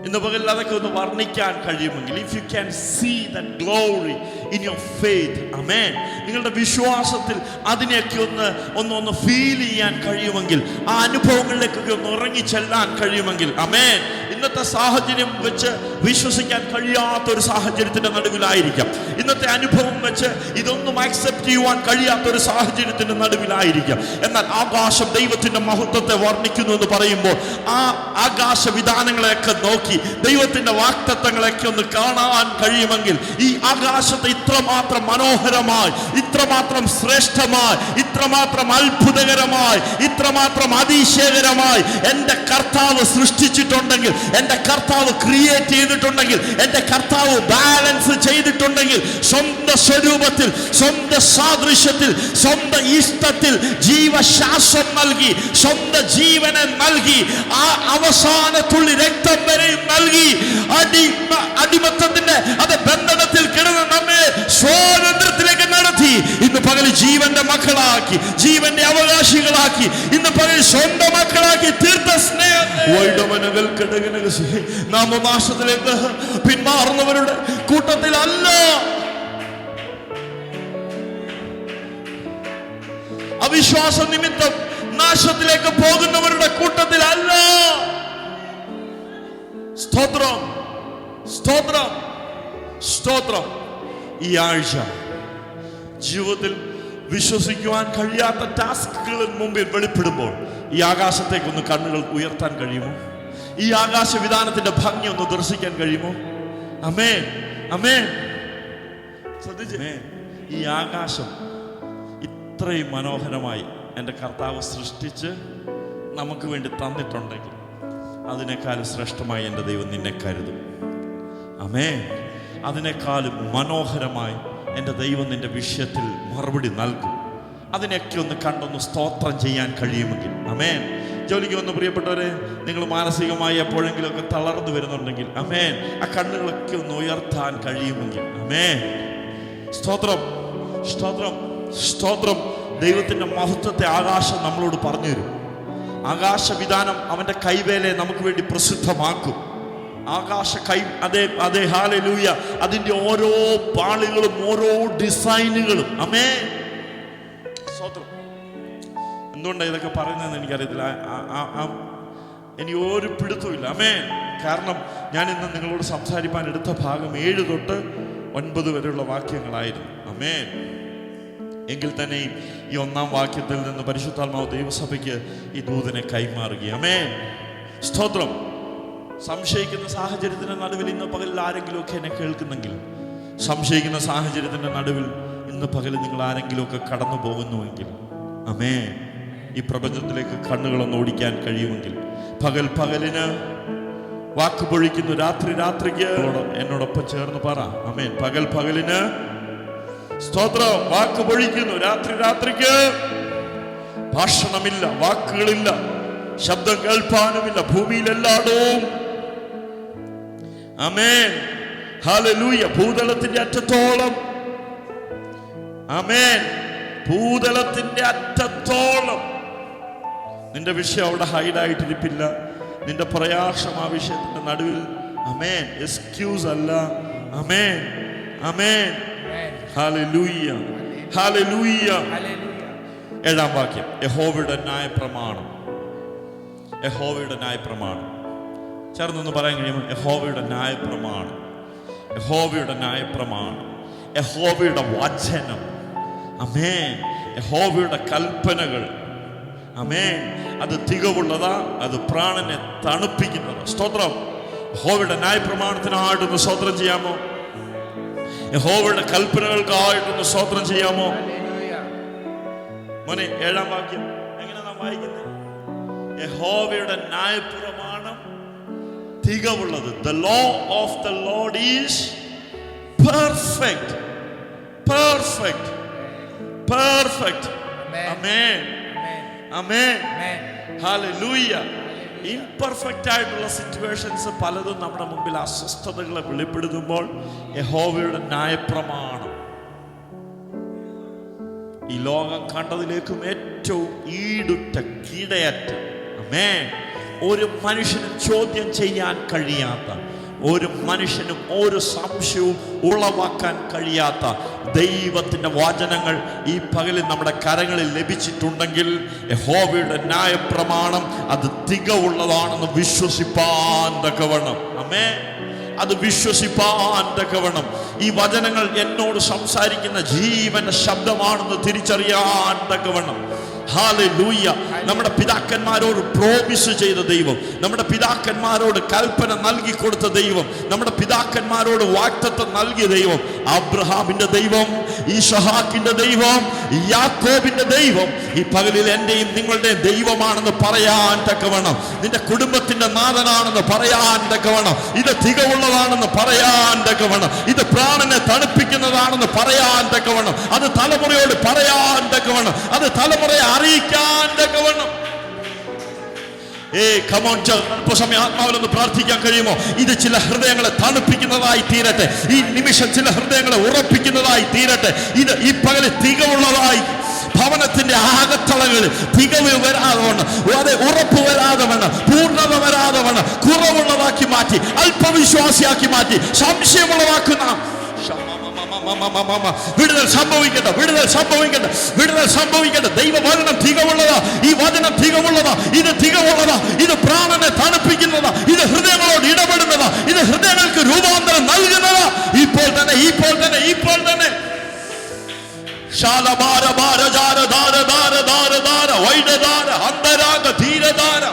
ഇന്ന് പകൽ അതൊക്കെ ഒന്ന് വർണ്ണിക്കാൻ കഴിയുമെങ്കിൽ, if you can see that glory in your faith, ആമേൻ, നിങ്ങളുടെ വിശ്വാസത്തിൽ അതിനെയൊക്കെ ഒന്ന് ഫീൽ ചെയ്യാൻ കഴിയുമെങ്കിൽ, ആ അനുഭവങ്ങളിലേക്കൊക്കെ ഒന്ന് ഇറങ്ങി ചെല്ലാൻ കഴിയുമെങ്കിൽ, ആമേൻ. ഇന്നത്തെ സാഹചര്യം വെച്ച് വിശ്വസിക്കാൻ കഴിയാത്തൊരു സാഹചര്യത്തിന്റെ നടുവിലായിരിക്കാം. ഇന്നത്തെ അനുഭവം വെച്ച് ഇതൊന്നും ആക്സെപ്റ്റ് ചെയ്യുവാൻ കഴിയാത്തൊരു സാഹചര്യത്തിന്റെ നടുവിലായിരിക്കാം. എന്നാൽ ആകാശം ദൈവത്തിന്റെ മഹത്വത്തെ വർണ്ണിക്കുന്നു എന്ന് പറയുമ്പോൾ, ആ ആകാശ വിധാനങ്ങളെയൊക്കെ നോക്കി ദൈവത്തിന്റെ വാഗ്ദത്തങ്ങളെയൊക്കെ ഒന്ന് കാണാൻ കഴിയുമെങ്കിൽ, ഈ ആകാശത്തെ ഇത്രമാത്രം മനോഹരമായി, ഇത്രമാത്രം ശ്രേഷ്ഠമായി, ഇത്രമാത്രം അത്ഭുതകരമായി, ഇത്രമാത്രം അതിശയകരമായി എൻ്റെ കർത്താവ് സൃഷ്ടിച്ചിട്ടുണ്ടെങ്കിൽ, എൻ്റെ കർത്താവ് ക്രിയേറ്റ് ചെയ്തിട്ടുണ്ടെങ്കിൽ, എൻ്റെ കർത്താവ് ബാലൻസ് ചെയ്തിട്ടുണ്ടെങ്കിൽ, സ്വന്തം സ്വരൂപത്തിൽ, സ്വന്തം സാദൃശ്യത്തിൽ, സ്വന്തം ഇഷ്ടത്തിൽ ജീവശ്വാസം നൽകി, സ്വന്തം ജീവനെ നൽകി, ആ അവസാന തുള്ളി രക്തം വരെ നൽകി, അടിമത്തത്തിന്റെ അത് ബന്ധനത്തിൽ കിടന്ന് നമ്മെ സ്വാതന്ത്ര്യത്തിലേക്ക് നടത്തി ഇന്ന് പകൽ ജീവന്റെ മക്കളാക്കി, ജീവന്റെ അവകാശികളാക്കി, ഇന്ന് പകൽ സ്വന്തം മക്കളാക്കി തീർത്ത സ്നേഹം നാമനാശത്തിലേക്ക് പിന്മാറുന്നവരുടെ കൂട്ടത്തിലല്ല, അവിശ്വാസ നിമിത്തം നാശത്തിലേക്ക് പോകുന്നവരുടെ കൂട്ടത്തിലല്ല. സ്തോത്രം, സ്തോത്രം, സ്തോത്രം. ഈ ആഴ്ച ജീവിതത്തിൽ വിശ്വസിക്കുവാൻ കഴിയാത്ത ടാസ്കുകൾ മുമ്പിൽ വെളിപ്പെടുമ്പോൾ ഈ ആകാശത്തേക്കൊന്ന് കണ്ണുകൾ ഉയർത്താൻ കഴിയുമോ? ഈ ആകാശ വിധാനത്തിന്റെ ഭംഗി ഒന്ന് ദർശിക്കാൻ കഴിയുമോ? ആമേൻ, ആമേൻ. ശ്രദ്ധിച്ചേ, ഈ ആകാശം ഇത്രയും മനോഹരമായി എൻ്റെ കർത്താവ് സൃഷ്ടിച്ച് നമുക്ക് വേണ്ടി തന്നിട്ടുണ്ടെങ്കിൽ, അതിനേക്കാളും ശ്രേഷ്ഠമായി എൻ്റെ ദൈവം നിന്നെ കരുതും. ആമേൻ. അതിനേക്കാളും മനോഹരമായി എൻ്റെ ദൈവം നിന്റെ വിഷയത്തിൽ മറുപടി നൽകും. അതിനൊക്കെ ഒന്ന് കണ്ടൊന്ന് സ്തോത്രം ചെയ്യാൻ കഴിയുമെങ്കിൽ, ആമേൻ. ജോലിക്ക് വന്ന് പ്രിയപ്പെട്ടവരെ, നിങ്ങൾ മാനസികമായി എപ്പോഴെങ്കിലുമൊക്കെ തളർന്നു വരുന്നുണ്ടെങ്കിൽ, ആമേൻ, ആ കണ്ണുകളൊക്കെ ഒന്ന് ഉയർത്താൻ കഴിയുമെങ്കിൽ, ആമേൻ. സ്തോത്രം, സ്തോത്രം, സ്തോത്രം. ദൈവത്തിൻ്റെ മഹത്വത്തെ ആകാശം നമ്മളോട് പറഞ്ഞു തരും. ആകാശ വിധാനം അവൻ്റെ കൈവേലയെ നമുക്ക് വേണ്ടി പ്രസിദ്ധമാക്കും. ആകാശ അതേ ഹല്ലേലൂയ, അതിൻ്റെ ഓരോ പാളികളും ഓരോ ഡിസൈനുകളും, ആമേൻ. സ്തോത്രം. എന്തുകൊണ്ടാണ് ഇതൊക്കെ പറയുന്നതെന്ന് എനിക്കറിയത്തില്ല, എനിക്ക് ഒരു പിടുത്തമില്ല, ആമേൻ. കാരണം ഞാൻ ഇന്ന് നിങ്ങളോട് സംസാരിക്കാൻ എടുത്ത ഭാഗം 7 തൊട്ട് 9 വരെയുള്ള വാക്യങ്ങളായിരുന്നു, ആമേൻ. എങ്കിൽ തന്നെയും ഈ 1-ാം വാക്യത്തിൽ നിന്ന് പരിശുദ്ധാത്മാവ് ദൈവസഭയ്ക്ക് ഈ ദൂതനെ കൈമാറുക, ആമേൻ. സ്തോത്രം. സംശയിക്കുന്ന സാഹചര്യത്തിന്റെ നടുവിൽ ഇന്ന് പകലിൽ ആരെങ്കിലുമൊക്കെ എന്നെ കേൾക്കുന്നെങ്കിൽ, സംശയിക്കുന്ന സാഹചര്യത്തിന്റെ നടുവിൽ ഇന്ന് പകൽ നിങ്ങൾ ആരെങ്കിലുമൊക്കെ കടന്നു പോകുന്നുവെങ്കിൽ, ആമേൻ, ഈ പ്രപഞ്ചത്തിലേക്ക് കണ്ണുകളൊന്ന് ഓടിക്കാൻ കഴിയുമെങ്കിൽ, പകലിന് വാക്ക് പൊഴിക്കുന്നു, രാത്രിക്ക് എന്നോടൊപ്പം ചേർന്ന് പറ, ആമേൻ. പകലിന് സ്തോത്രം, വാക്ക് പൊഴിക്കുന്നു, രാത്രിക്ക് ഭാഷണമില്ല, വാക്കുകളില്ല, ശബ്ദം കേൾപ്പാനുമില്ല, ഭൂമിയിലെല്ലായിടവും, ആമേൻ, ഹല്ലേലൂയ, ഭൂതലത്തിന്റെ അറ്റത്തോളം, ആമേൻ, ഭൂതലത്തിന്റെ അറ്റത്തോളം. നിന്റെ വിഷയം അവിടെ ഹൈഡായിട്ടിരിപ്പില്ല, നിന്റെ പ്രയാസം ആ വിഷയത്തിന്റെ നടുവിൽ, ആമേൻ, എക്സ്ക്യൂസ് അല്ല, ആമേൻ, ആമേൻ, ഹല്ലേലൂയ, ഹല്ലേലൂയ. 7-ാം വാക്യം, യഹോവയുടെ ന്യായപ്രമാണം, യഹോവയുടെ ന്യായപ്രമാണം. ചേർന്നൊന്ന് പറയാൻ കഴിയുമോ? യഹോവയുടെ ന്യായപ്രമാണം, യഹോവയുടെ ന്യായപ്രമാണം, യഹോവയുടെ വചനം, ആമേൻ, യഹോവയുടെ കൽപ്പനകൾ, ആമേൻ. അത് തികവുള്ളതാ, അത് പ്രാണനെ തണുപ്പിക്കുന്നതാ. സ്തോത്രം. യഹോവയുടെ ന്യായപ്രമാണത്തിനായിട്ടൊന്ന് സ്തോത്രം ചെയ്യാമോ? യഹോവയുടെ കൽപ്പനകൾക്കായിട്ടൊന്ന് സ്തോത്രം ചെയ്യാമോ? മോനെ, 7-ാം വാക്യം എങ്ങനെ നാം വായിക്കുന്നത്? യഹോവയുടെ ന്യായപ്രമാണം തികവുള്ളത്. The law of the Lord is perfect. Perfect. Perfect. Amen. Amen. Hallelujah. Imperfect ആയിട്ടുള്ള സിറ്റുവേഷൻസ് പലതും നമ്മുടെ മുമ്പിൽ അസ്വസ്ഥതകളെ വെളിപ്പെടുത്തുമ്പോൾ യഹോവയുടെ ന്യായപ്രമാണം ഈ ലോകം കണ്ടതിലേക്കും ഏറ്റവും ഈടുറ്റ കീടയറ്റ, ഒരു മനുഷ്യനും ചോദ്യം ചെയ്യാൻ കഴിയാത്ത, ഒരു മനുഷ്യനും ഒരു സംശയവും ഉളവാക്കാൻ കഴിയാത്ത ദൈവത്തിൻ്റെ വചനങ്ങൾ ഈ പകലിൽ നമ്മുടെ കരങ്ങളിൽ ലഭിച്ചിട്ടുണ്ടെങ്കിൽ യഹോവയുടെ ന്യായപ്രമാണം അത് തികവുള്ളതാണെന്ന് വിശ്വസിപ്പാൻ തക്കവണ്ണം, അത് വിശ്വസിപ്പാൻ തക്കവണ്ണം ഈ വചനങ്ങൾ എന്നോട് സംസാരിക്കുന്ന ജീവന്റെ ശബ്ദമാണെന്ന് തിരിച്ചറിയാൻ തക്കവണ്ണം. ഹല്ലേലൂയ. നമ്മുടെ പിതാക്കന്മാരോട് പ്രോമിസ് ചെയ്ത ദൈവം, നമ്മുടെ പിതാക്കന്മാരോട് കൽപ്പന നൽകി കൊടുത്ത ദൈവം, നമ്മുടെ പിതാക്കന്മാരോട് വാഗ്ദത്തം നൽകിയ ദൈവം, അബ്രഹാമിന്റെ ദൈവം, ഈശഹാക്കിന്റെ ദൈവം, യാക്കോബിന്റെ ദൈവം ഈ പകലിൽ എന്റെയും നിങ്ങളുടെയും ദൈവമാണെന്ന് പറയാൻ തക്കവണ്ണം, നിന്റെ കുടുംബത്തിന്റെ നാഥനാണെന്ന് പറയാൻ തക്കവണ്ണം, ഇത് തികവുള്ളതാണെന്ന് പറയാൻ തക്കവണ്ണം, ഇത് പ്രാണനെ തണുപ്പിക്കുന്നതാണെന്ന് പറയാൻ തക്കവണ്ണം, അത് തലമുറയോട് പറയാൻ തക്കവണ്ണം, അത് തലമുറയെ അറിയിക്കാൻ തക്കവണ്ണം. അല്പസമയം ആത്മാവിലൊന്ന് പ്രാർത്ഥിക്കാൻ കഴിയുമോ? ഇത് ചില ഹൃദയങ്ങളെ തണുപ്പിക്കുന്നതായി തീരട്ടെ, ഈ നിമിഷം ചില ഹൃദയങ്ങളെ ഉറപ്പിക്കുന്നതായി തീരട്ടെ. ഇത് ഈ പകല് തികവുള്ളതായി ഭവനത്തിന്റെ ആകത്തളങ്ങളിൽ തികവ് വരാതെ വണ്ണം, അതെ ഉറപ്പ് വരാതെ വണ്ണം, പൂർണ്ണത വരാതെ വണ്ണം കുറവുള്ളതാക്കി മാറ്റി, അല്പവിശ്വാസിയാക്കി മാറ്റി, സംശയമുള്ളതാക്കുന്ന വിടുതൽ സംഭവിക്കട്ടെ, വിടുതൽ സംഭവിക്കട്ടെ, വിടുതൽ സംഭവിക്കട്ടെ. ദൈവവചനം തികവുള്ളതാ, ഈ വചനം തികവുള്ളതാ, ഇത് തികവുള്ളതാ, ഇത് പ്രാണനെ തണുപ്പിക്കുന്നതാ, ഇത് ഹൃദയങ്ങളോട് ഇടപെടുന്നതാ, ഇത് ഹൃദയങ്ങൾക്ക് രൂപാന്തരം നൽകുന്നതാ. ഇപ്പോൾ തന്നെ, ഇപ്പോൾ തന്നെ, ഇപ്പോൾ തന്നെ. ശാലഭാര ഭാരജാര ധാര ധാര ധാര ധാര വൈഡധാര അന്തരാഗ ധീരധാര.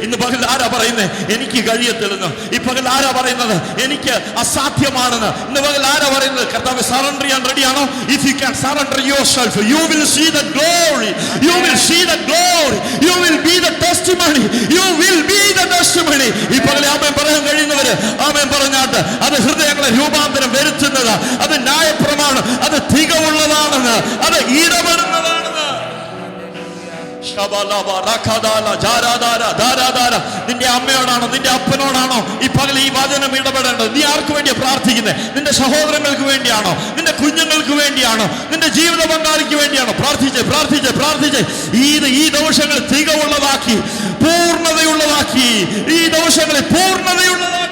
ഇന്ന് പകൽ ആരാ പറയുന്നത് എനിക്ക് കഴിയത്തില്ലെന്ന്? ഈ പകൽ ആരാ പറയുന്നത് എനിക്ക് അസാധ്യമാണെന്ന്? ഇന്ന് പകൽ ആരാ പറയുന്നത് കർത്താവേ സറണ്ടർ ചെയ്യാൻ റെഡിയാണോ? If you can surrender yourself, you will see the glory. You will see the glory. You will be the testimony. You will be the testimony. ഈ പകൽ ആമേൻ പറയാൻ കഴിയുന്നവര് ആമേൻ പറഞ്ഞാട്ട്. അത് ഹൃദയങ്ങളെ രൂപാന്തരം വരുത്തുന്നത്, അത് ന്യായപ്രമാണം, അത് തികവുള്ളതാണെന്ന്, അത് ഇടപെടുന്നതാണെന്ന്. നിന്റെ അമ്മയോടാണോ നിന്റെ അപ്പനോടാണോ ഈ പകൽ ഈ വചനം ഇടപെടേണ്ടത്? നീ ആർക്ക് വേണ്ടിയാ പ്രാർത്ഥിക്കുന്നത്? നിന്റെ സഹോദരങ്ങൾക്ക് വേണ്ടിയാണോ? നിന്റെ കുഞ്ഞുങ്ങൾക്ക് വേണ്ടിയാണോ? നിന്റെ ജീവിത പങ്കാളിക്ക് വേണ്ടിയാണോ? പ്രാർത്ഥിച്ചേ, പ്രാർത്ഥിച്ചേ, പ്രാർത്ഥിച്ചേ. ഈ ദോഷങ്ങൾ തികവുള്ളതാക്കി, പൂർണ്ണതയുള്ളതാക്കി, ഈ ദോഷങ്ങളെ പൂർണ്ണതയുള്ളതാക്കി.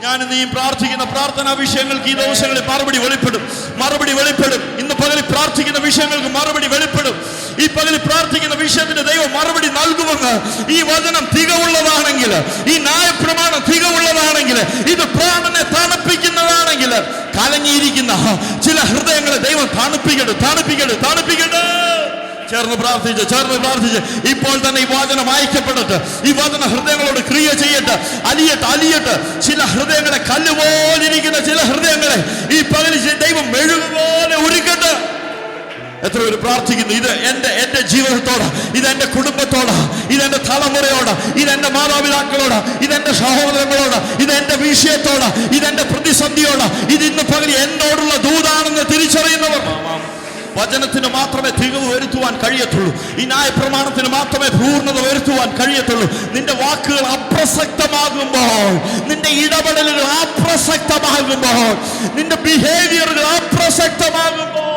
ഞാൻ നീ പ്രാർത്ഥിക്കുന്ന പ്രാർത്ഥനാ വിഷയങ്ങൾക്ക് ഈ ദിവസങ്ങളിൽ മറുപടി വെളിപ്പെടും, മറുപടി വെളിപ്പെടും. ഇന്ന് പകലിൽ പ്രാർത്ഥിക്കുന്ന വിഷയങ്ങൾക്ക് മറുപടി വെളിപ്പെടും. ഈ പകലിൽ പ്രാർത്ഥിക്കുന്ന വിഷയത്തിന് ദൈവം മറുപടി നൽകുമെന്ന്. ഈ വചനം തികവുള്ളതാണെങ്കിൽ, ഈ ന്യായപ്രമാണം തികവുള്ളതാണെങ്കിൽ, ഇത് പ്രാണനെ തണുപ്പിക്കുന്നതാണെങ്കിൽ, കലങ്ങിയിരിക്കുന്ന ചില ഹൃദയങ്ങളെ ദൈവം തണുപ്പിക്കട്ടെ, തണുപ്പിക്കട്ടെ, തണുപ്പിക്കട്ടെ. ചേർന്ന് പ്രാർത്ഥിച്ച്, ചേർന്ന് പ്രാർത്ഥിച്ച്. ഇപ്പോൾ തന്നെ ഈ വചനം അയക്കപ്പെടട്ടെ, ഈ വചന ഹൃദയങ്ങളോട് ക്രിയ ചെയ്യട്ടെ, അലിയട്ടെ, അലിയട്ടെ. ചില ഹൃദയങ്ങളെ കല്ലുപോലിരിക്കുന്ന ചില ഹൃദയങ്ങളെ ഈ പകലിൽ ദൈവം മെഴുകുപോലെ ഒരുക്കട്ടെ. എത്ര പേര് പ്രാർത്ഥിക്കുന്നു? ഇത് എന്റെ ജീവിതത്തോട്, ഇതെന്റെ കുടുംബത്തോട്, ഇതെന്റെ തലമുറയോട്, ഇതെന്റെ മാതാപിതാക്കളോട്, ഇതെന്റെ സഹോദരങ്ങളോട്, ഇതെന്റെ വിഷയത്തോട്, ഇതെന്റെ പ്രതിസന്ധിയോട്, ഇത് ഇന്ന് പകൽ എന്നോടുള്ള ദൂതാണെന്ന് തിരിച്ചറിയുന്നവർ. വചനത്തിന് മാത്രമേ തികവ് വരുത്തുവാൻ കഴിയത്തുള്ളൂ. ഈ ന്യായപ്രമാണത്തിന് മാത്രമേ പൂർണ്ണത വരുത്തുവാൻ കഴിയത്തുള്ളൂ. നിന്റെ വാക്കുകൾ അപ്രസക്തമാകുമ്പോൾ, നിന്റെ ഇടപെടലുകൾ അപ്രസക്തമാകുമ്പോൾ, നിന്റെ ബിഹേവിയറുകൾ അപ്രസക്തമാകുമ്പോൾ,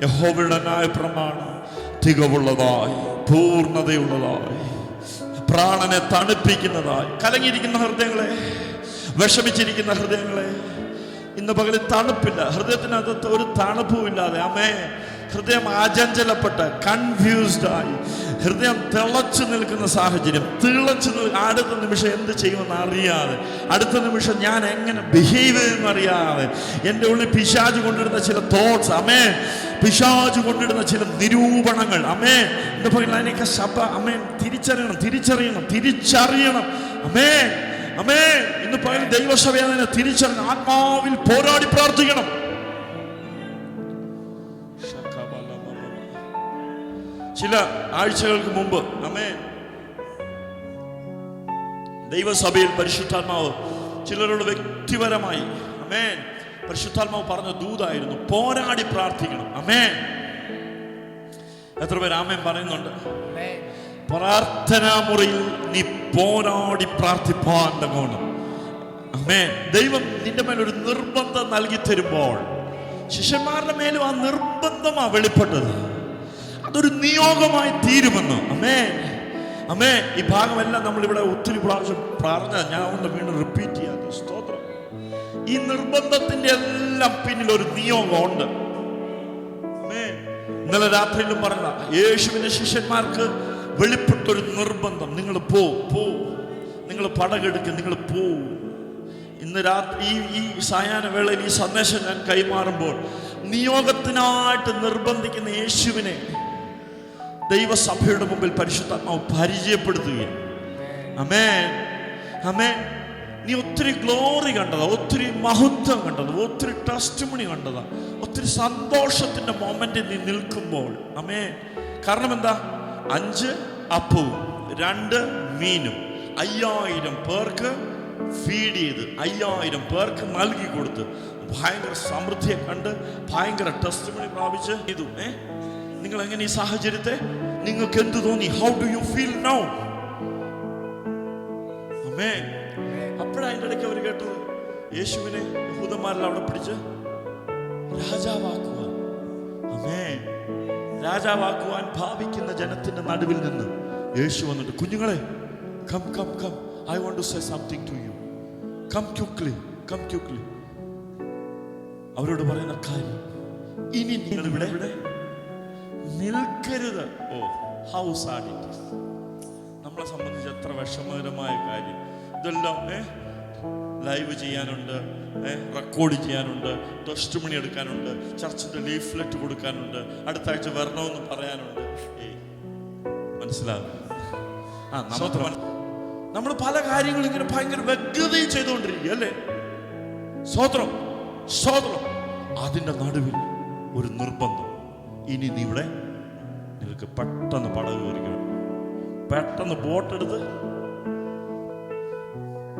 യഹോവയുടെ ന്യായപ്രമാണം തികവുള്ളതായി, പൂർണ്ണതയുള്ളതായി, പ്രാണനെ തണുപ്പിക്കുന്നതായി. കലങ്ങിയിരിക്കുന്ന ഹൃദയങ്ങളെ, വിഷമിച്ചിരിക്കുന്ന ഹൃദയങ്ങളെ, ഇന്ന് പകലിൽ തണുപ്പില്ല, ഹൃദയത്തിനകത്ത് ഒരു തണുപ്പുമില്ലാതെ, അമ്മേ ഹൃദയം അചഞ്ചലപ്പെട്ട് കൺഫ്യൂസ്ഡ് ആയി, ഹൃദയം തിളച്ചു നിൽക്കുന്ന സാഹചര്യം, അടുത്ത നിമിഷം എന്ത് ചെയ്യുമെന്ന് അറിയാതെ, അടുത്ത നിമിഷം ഞാൻ എങ്ങനെ ബിഹേവ് ചെയ്യുമെന്ന് അറിയാതെ, എൻ്റെ ഉള്ളിൽ പിശാച് കൊണ്ടിടുന്ന ചില തോട്ട്സ്, അമേൻ, പിശാച് കൊണ്ടിടുന്ന ചില നിരൂപണങ്ങൾ, അമേൻ, എന്താ പറയുക, അതിനൊക്കെ സഭ അമേൻ തിരിച്ചറിയണം. അമേൻ, അമേൻ. ഇന്ന് പറയുന്ന ദൈവസഭയെ അതിനെ തിരിച്ചറിയണം. ആത്മാവിൽ പോരാടി പ്രാർത്ഥിക്കണം. ചില ആഴ്ചകൾക്ക് മുമ്പ് അമേൻ, ദൈവസഭയിൽ പരിശുദ്ധാത്മാവ് ചിലരോട് വ്യക്തിപരമായി അമേൻ പരിശുദ്ധാത്മാവ് പറഞ്ഞ ദൂതായിരുന്നു, പോരാടി പ്രാർത്ഥിക്കണം. അമേൻ. എത്ര പേര് ആമേൻ പറയുന്നുണ്ട്? പ്രാർത്ഥനാ മുറിയിൽ നീ പോരാടി പ്രാർത്ഥിപ്പാൻ തകണം. അമേൻ. ദൈവം നിന്റെ മേലൊരു നിർബന്ധം നൽകി തരുമ്പോൾ ശിഷ്യന്മാരുടെ മേലും ആ നിർബന്ധമാണ് വെളിപ്പെട്ടത്. അതൊരു നിയോഗമായി തീരുമെന്ന്. അമേൻ, അമേൻ. ഈ ഭാഗമെല്ലാം നമ്മളിവിടെ ഒത്തിരി പ്രാവശ്യം പറഞ്ഞ, ഞാൻ ഒന്ന് വീണ്ടും റിപ്പീറ്റ് ചെയ്യാത്ത സ്തോത്രം. ഈ നിർബന്ധത്തിന്റെ എല്ലാം പിന്നിൽ ഒരു നിയോഗമുണ്ട്. ഇന്നലെ രാത്രിയിലും പറഞ്ഞ യേശുവിന്റെ ശിഷ്യന്മാർക്ക് വെളിപ്പെട്ടൊരു നിർബന്ധം, നിങ്ങൾ നിങ്ങൾ പടകെടുക്കുക, നിങ്ങൾ ഇന്ന് രാത്രി ഈ സായാഹ്ന വേളയിൽ ഈ സന്ദേശം ഞാൻ കൈമാറുമ്പോൾ നിയോഗത്തിനായിട്ട് നിർബന്ധിക്കുന്ന യേശുവിനെ ദൈവസഭയുടെ മുമ്പിൽ പരിശുദ്ധാത്മാവ് പരിചയപ്പെടുത്തുകയാണ്. അമേൻ, അമേൻ. നീ ഒത്തിരി ഗ്ലോറി കണ്ടതാ, ഒത്തിരി മഹത്വം കണ്ടതാ, ഒത്തിരി ടെസ്റ്റിമണി കണ്ടതാ, ഒത്തിരി സന്തോഷത്തിന്റെ മൊമെന്റിൽ നീ നിൽക്കുമ്പോൾ അമേൻ. കാരണം എന്താ? 5 അപ്പവും 2 മീനും 5000 പേർക്ക് ഫീഡ് ചെയ്ത് 5000 പേർക്ക് നൽകി കൊടുത്ത് ഭയങ്കര സമൃദ്ധിയെ കണ്ട് ഭയങ്കര ടെസ്റ്റിമണി പ്രാപിച്ച് ചെയ്തു. നിങ്ങൾ എങ്ങനെ ഈ സാഹചര്യത്തെ നിങ്ങൾക്ക് എന്ത് തോന്നി? How do you feel now? ആമേൻ. അപ്പോഴാണ് അതിൻ്റെ ഇടയ്ക്ക് അവർ കേട്ടത്, യേശുവിനെ യഹൂദന്മാരെല്ലാം അവിടെ പിടിച്ച് രാജാവാക്കുവാൻ, ആമേൻ, രാജാവാക്കുവാൻ ഭാവിക്കുന്ന ജനത്തിന്റെ നടുവിൽ നിന്ന് യേശു വന്നിട്ട്, കുഞ്ഞുങ്ങളെ, come come come, I want to say something to you, come quickly, come quickly. അവരോട് പറയുന്ന കാര്യം, ഇനി നിങ്ങൾ ഇവിടെ നിൽക്കരുത്. Oh, how sad it is. നമ്മളെ സംബന്ധിച്ച് എത്ര വിഷമകരമായ കാര്യം. ഇതെല്ലാം ലൈവ് ചെയ്യാനുണ്ട്, റെക്കോർഡ് ചെയ്യാനുണ്ട്, ടെസ്റ്റിമണി എടുക്കാനുണ്ട്, ചർച്ചിന്റെ ലീഫ്ലെറ്റ് കൊടുക്കാനുണ്ട്, അടുത്ത ആഴ്ച വരണമെന്ന് പറയാനുണ്ട്. മനസ്സിലാകും? നമ്മൾ പല കാര്യങ്ങളും ഇങ്ങനെ ഭയങ്കര വ്യഗ്രതയും ചെയ്തുകൊണ്ടിരിക്കുക അല്ലേ? സ്വോത്രം, സ്വോത്രം. അതിന്റെ നടുവിൽ ഒരു നിർബന്ധം, ഇനി നീ ഇവിടെ നിനക്ക് പെട്ടെന്ന് പടവ് കയറിക്കണം, പെട്ടെന്ന് ബോട്ടെടുത്ത്.